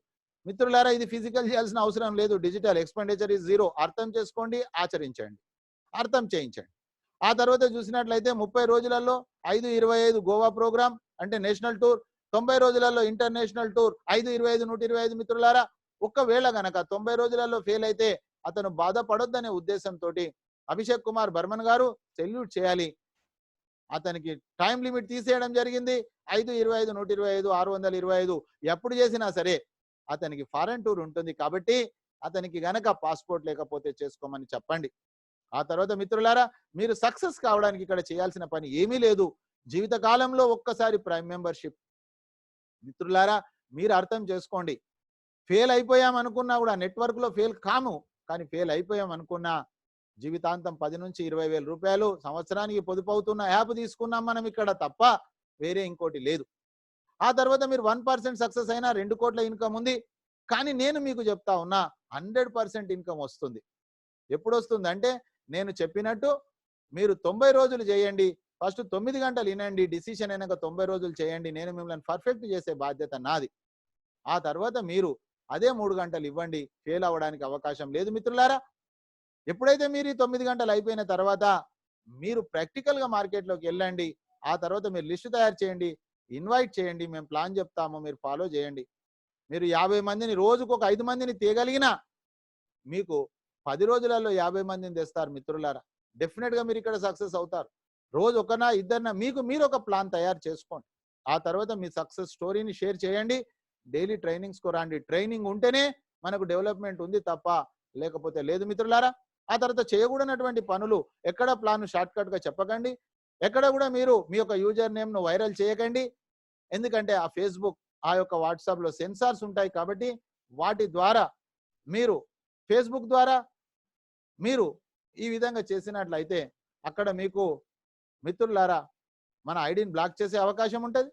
మిత్రులారా ఇది ఫిజికల్ చేయాల్సిన అవసరం లేదు. Digital expenditure is zero. అర్థం చేసుకోండి, ఆచరించండి, అర్థం చేయించండి. ఆ తర్వాత చూసినట్లయితే 30 రోజులలో 5-25 గోవా ప్రోగ్రామ్ అంటే నేషనల్ టూర్, 90 రోజులలో ఇంటర్నేషనల్ టూర్ 5-25-125 మిత్రులారా. ఒకవేళ గనక 90 రోజులలో ఫెయిల్ అయితే అతను బాధపడొద్దనే ఉద్దేశంతో అభిషేక్ కుమార్ బర్మన్ గారు సెల్యూట్ చేయాలి. అతనికి టైం లిమిట్ తీసేయడం జరిగింది. 5-25-125 625 ఎప్పుడు చేసినా సరే అతనికి ఫారెన్ టూర్ ఉంటుంది. కాబట్టి అతనికి గనక పాస్పోర్ట్ లేకపోతే చేసుకోమని చెప్పండి. ఆ తర్వాత మిత్రులారా మీరు సక్సెస్ కావడానికి ఇక్కడ చేయాల్సిన పని ఏమీ లేదు. జీవితకాలంలో ఒక్కసారి ప్రైమ్ మెంబర్షిప్. మిత్రులారా మీరు అర్థం చేసుకోండి, ఫెయిల్ అయిపోయాం అనుకున్నా కూడా నెట్వర్క్ లో ఫెయిల్ కాము, కానీ ఫెయిల్ అయిపోయాం అనుకున్నా జీవితాంతం 10 నుంచి 20 వేల రూపాయలు సంవత్సరానికి పొదుపు అవుతున్న యాప్ తీసుకున్నాం మనం ఇక్కడ, తప్ప వేరే ఇంకోటి లేదు. ఆ తర్వాత మీరు 1% సక్సెస్ అయినా 2 కోట్ల ఇన్కమ్ ఉంది. కానీ నేను మీకు చెప్తా ఉన్నా 100% ఇన్కమ్ వస్తుంది. ఎప్పుడు వస్తుంది అంటే నేను చెప్పినట్టు మీరు 90 రోజులు చేయండి. ఫస్ట్ 9 గంటలు వినండి, డిసిషన్ అయినాక 90 రోజులు చేయండి. నేను మిమ్మల్ని పర్ఫెక్ట్ చేసే బాధ్యత నాది. ఆ తర్వాత మీరు అదే 3 గంటలు ఇవ్వండి, ఫెయిల్ అవ్వడానికి అవకాశం లేదు మిత్రులారా. ఎప్పుడైతే మీరు 9 గంటలు అయిపోయిన తర్వాత మీరు ప్రాక్టికల్ గా మార్కెట్లోకి వెళ్ళండి. ఆ తర్వాత మీరు లిస్టు తయారు చేయండి, ఇన్వైట్ చేయండి, మేము ప్లాన్ చెప్తాము, మీరు ఫాలో చేయండి. మీరు 50 మందిని రోజుకు ఒక 5 మందిని తేగలిగినా మీకు 10 రోజులలో 50 మందిని తెస్తారు మిత్రులారా. డెఫినెట్ గా మీరు ఇక్కడ సక్సెస్ అవుతారు. రోజు ఒకనా ఇద్దరినా మీకు మీరు ఒక ప్లాన్ తయారు చేసుకోండి. ఆ తర్వాత మీ సక్సెస్ స్టోరీని షేర్ చేయండి. డైలీ ట్రైనింగ్స్ కు రండి. ట్రైనింగ్ ఉంటేనే మనకు డెవలప్మెంట్ ఉంది తప్ప లేకపోతే లేదు మిత్రులారా. ఆ తర్వాత చేయకూడనటువంటి పనులు ఎక్కడ ప్లాన్ షార్ట్ కట్ గా చెప్పకండి. ఎక్కడ కూడా మీరు మీ యొక్క యూజర్ నేమ్ ను వైరల్ చేయకండి. ఎందుకంటే ఆ ఫేస్బుక్ ఆ యొక్క వాట్సాప్ లో సెన్సార్స్ ఉంటాయి కాబట్టి వాటి ద్వారా మీరు ఫేస్బుక్ ద్వారా మీరు ఈ విధంగా చేసినట్లయితే అక్కడ మీకు మిత్రులారా మన ఐడిని బ్లాక్ చేసే అవకాశం ఉంటుంది.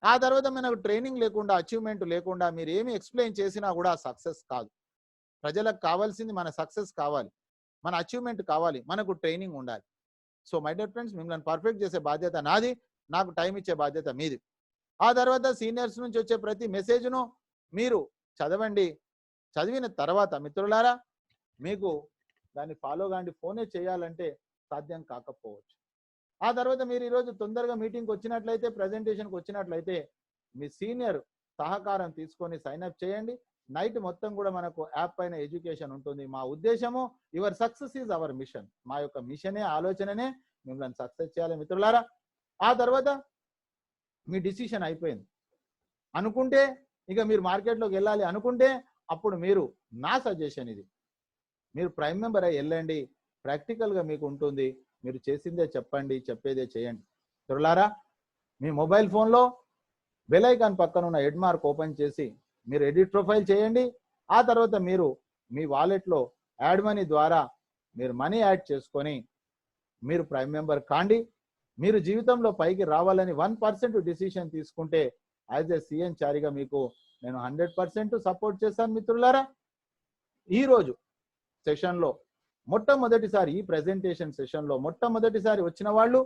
ఆ తర్వాత మనకు ట్రైనింగ్ లేకుండా అచీవ్మెంట్ లేకుండా మీరు ఏమి ఎక్స్ప్లెయిన్ చేసినా కూడా సక్సెస్ కాదు. ప్రజలకు కావాల్సింది మన సక్సెస్ కావాలి, మన అచీవ్మెంట్ కావాలి, మనకు ట్రైనింగ్ ఉండాలి. సో మై డియర్ ఫ్రెండ్స్ మిమ్మల్ని పర్ఫెక్ట్ చేసే బాధ్యత నాది, నాకు టైం ఇచ్చే బాధ్యత మీది. ఆ తర్వాత సీనియర్స్ నుంచి వచ్చే ప్రతి మెసేజ్ను మీరు చదవండి. చదివిన తర్వాత మిత్రులారా మీకు దాన్ని ఫాలో కాండి. ఫోనే చేయాలంటే సాధ్యం కాకపోవచ్చు. ఆ తర్వాత మీరు ఈరోజు తొందరగా మీటింగ్కి వచ్చినట్లయితే, ప్రజెంటేషన్కి వచ్చినట్లయితే మీ సీనియర్ సహకారం తీసుకొని సైన్అప్ చేయండి. నైట్ మొత్తం కూడా మనకు యాప్ పైన ఎడ్యుకేషన్ ఉంటుంది. మా ఉద్దేశము your success is our machine. మా యొక్క మిషనే ఆలోచననే మిమ్మల్ని సక్సెస్ చేయాలి మిత్రులారా. ఆ తర్వాత మీ డిసిషన్ అయిపోయింది అనుకుంటే, ఇక మీరు మార్కెట్లోకి వెళ్ళాలి అనుకుంటే, అప్పుడు మీరు నా సజెషన్ ఇది, మీరు ప్రైమ్ మెంబర్ అయ్యి వెళ్ళండి. ప్రాక్టికల్గా మీకు ఉంటుంది. మీరు చేసిందే చెప్పండి, చెప్పేదే చేయండి. మిత్రులారా మీ మొబైల్ ఫోన్లో బెల్ ఐకాన్ పక్కన ఉన్న హెడ్ మార్క్ ఓపెన్ చేసి మీరు ఎడిట్ ప్రొఫైల్ చేయండి. ఆ తర్వాత మీరు మీ వాలెట్లో యాడ్ మనీ ద్వారా మీరు మనీ యాడ్ చేసుకొని మీరు ప్రైమ్ మెంబర్ కాండి. మీరు జీవితంలో పైకి రావాలని 1% డిసిషన్ తీసుకుంటే యాజ్ ఏ సిఎన్ చారిగా మీకు నేను 100% సపోర్ట్ చేస్తాను మిత్రులారా. ఈరోజు సెషన్లో మొట్టమొదటిసారి ఈ ప్రెజెంటేషన్ సెషన్లో మొట్టమొదటిసారి వచ్చిన వాళ్ళు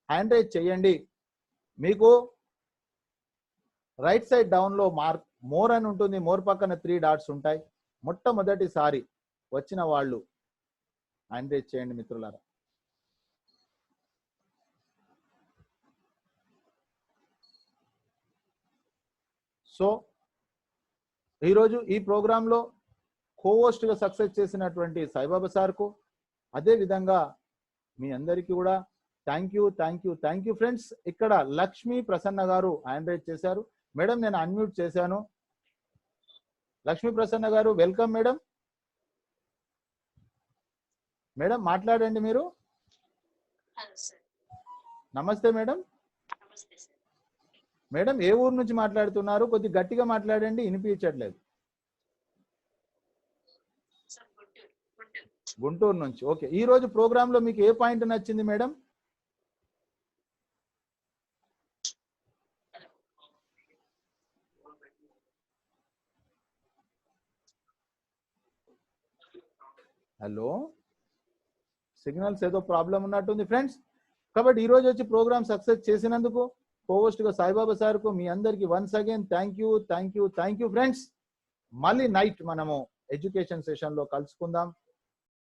హ్యాండ్ రైజ్ చేయండి. మీకు రైట్ సైడ్ డౌన్లో మోర్ అని ఉంటుంది, మోర్ పక్కన 3 డాట్స్ ఉంటాయి. మొట్టమొదటిసారి వచ్చిన వాళ్ళు హ్యాండ్ రైజ్ చేయండి మిత్రులారా. సో ఈరోజు ఈ ప్రోగ్రాంలో కోహోస్ట్గా సక్సెస్ చేసినటువంటి సాయిబాబా సార్కు, అదేవిధంగా మీ అందరికీ కూడా థ్యాంక్ యూ ఫ్రెండ్స్. ఇక్కడ లక్ష్మీ ప్రసన్న గారు హ్యాండ్ రైజ్ చేశారు. మేడం నేను అన్మ్యూట్ చేశాను. లక్ష్మీ ప్రసన్న గారు వెల్కమ్ మేడం. మేడం మాట్లాడండి మీరు. నమస్తే మేడం. మేడం ఏ ఊరు నుంచి మాట్లాడుతున్నారు? కొద్ది గట్టిగా మాట్లాడండి, వినిపించట్లేదు. గుంటూరు నుంచి. ఓకే, ఈ రోజు ప్రోగ్రామ్ లో మీకు ఏ పాయింట్ నచ్చింది మేడం? హలో, సిగ్నల్స్ ఏదో ప్రాబ్లం ఉన్నట్టుంది ఫ్రెండ్స్. కాబట్టి ఈ రోజు వచ్చి ప్రోగ్రామ్ సక్సెస్ చేసినందుకు కోహోస్ట్ గా సాయిబాబా సార్ కు మీ అందరికి once again thank you friends. మళ్ళీ నైట్ మనము ఎడ్యుకేషన్ సెషన్ లో కలుసుకుందాం.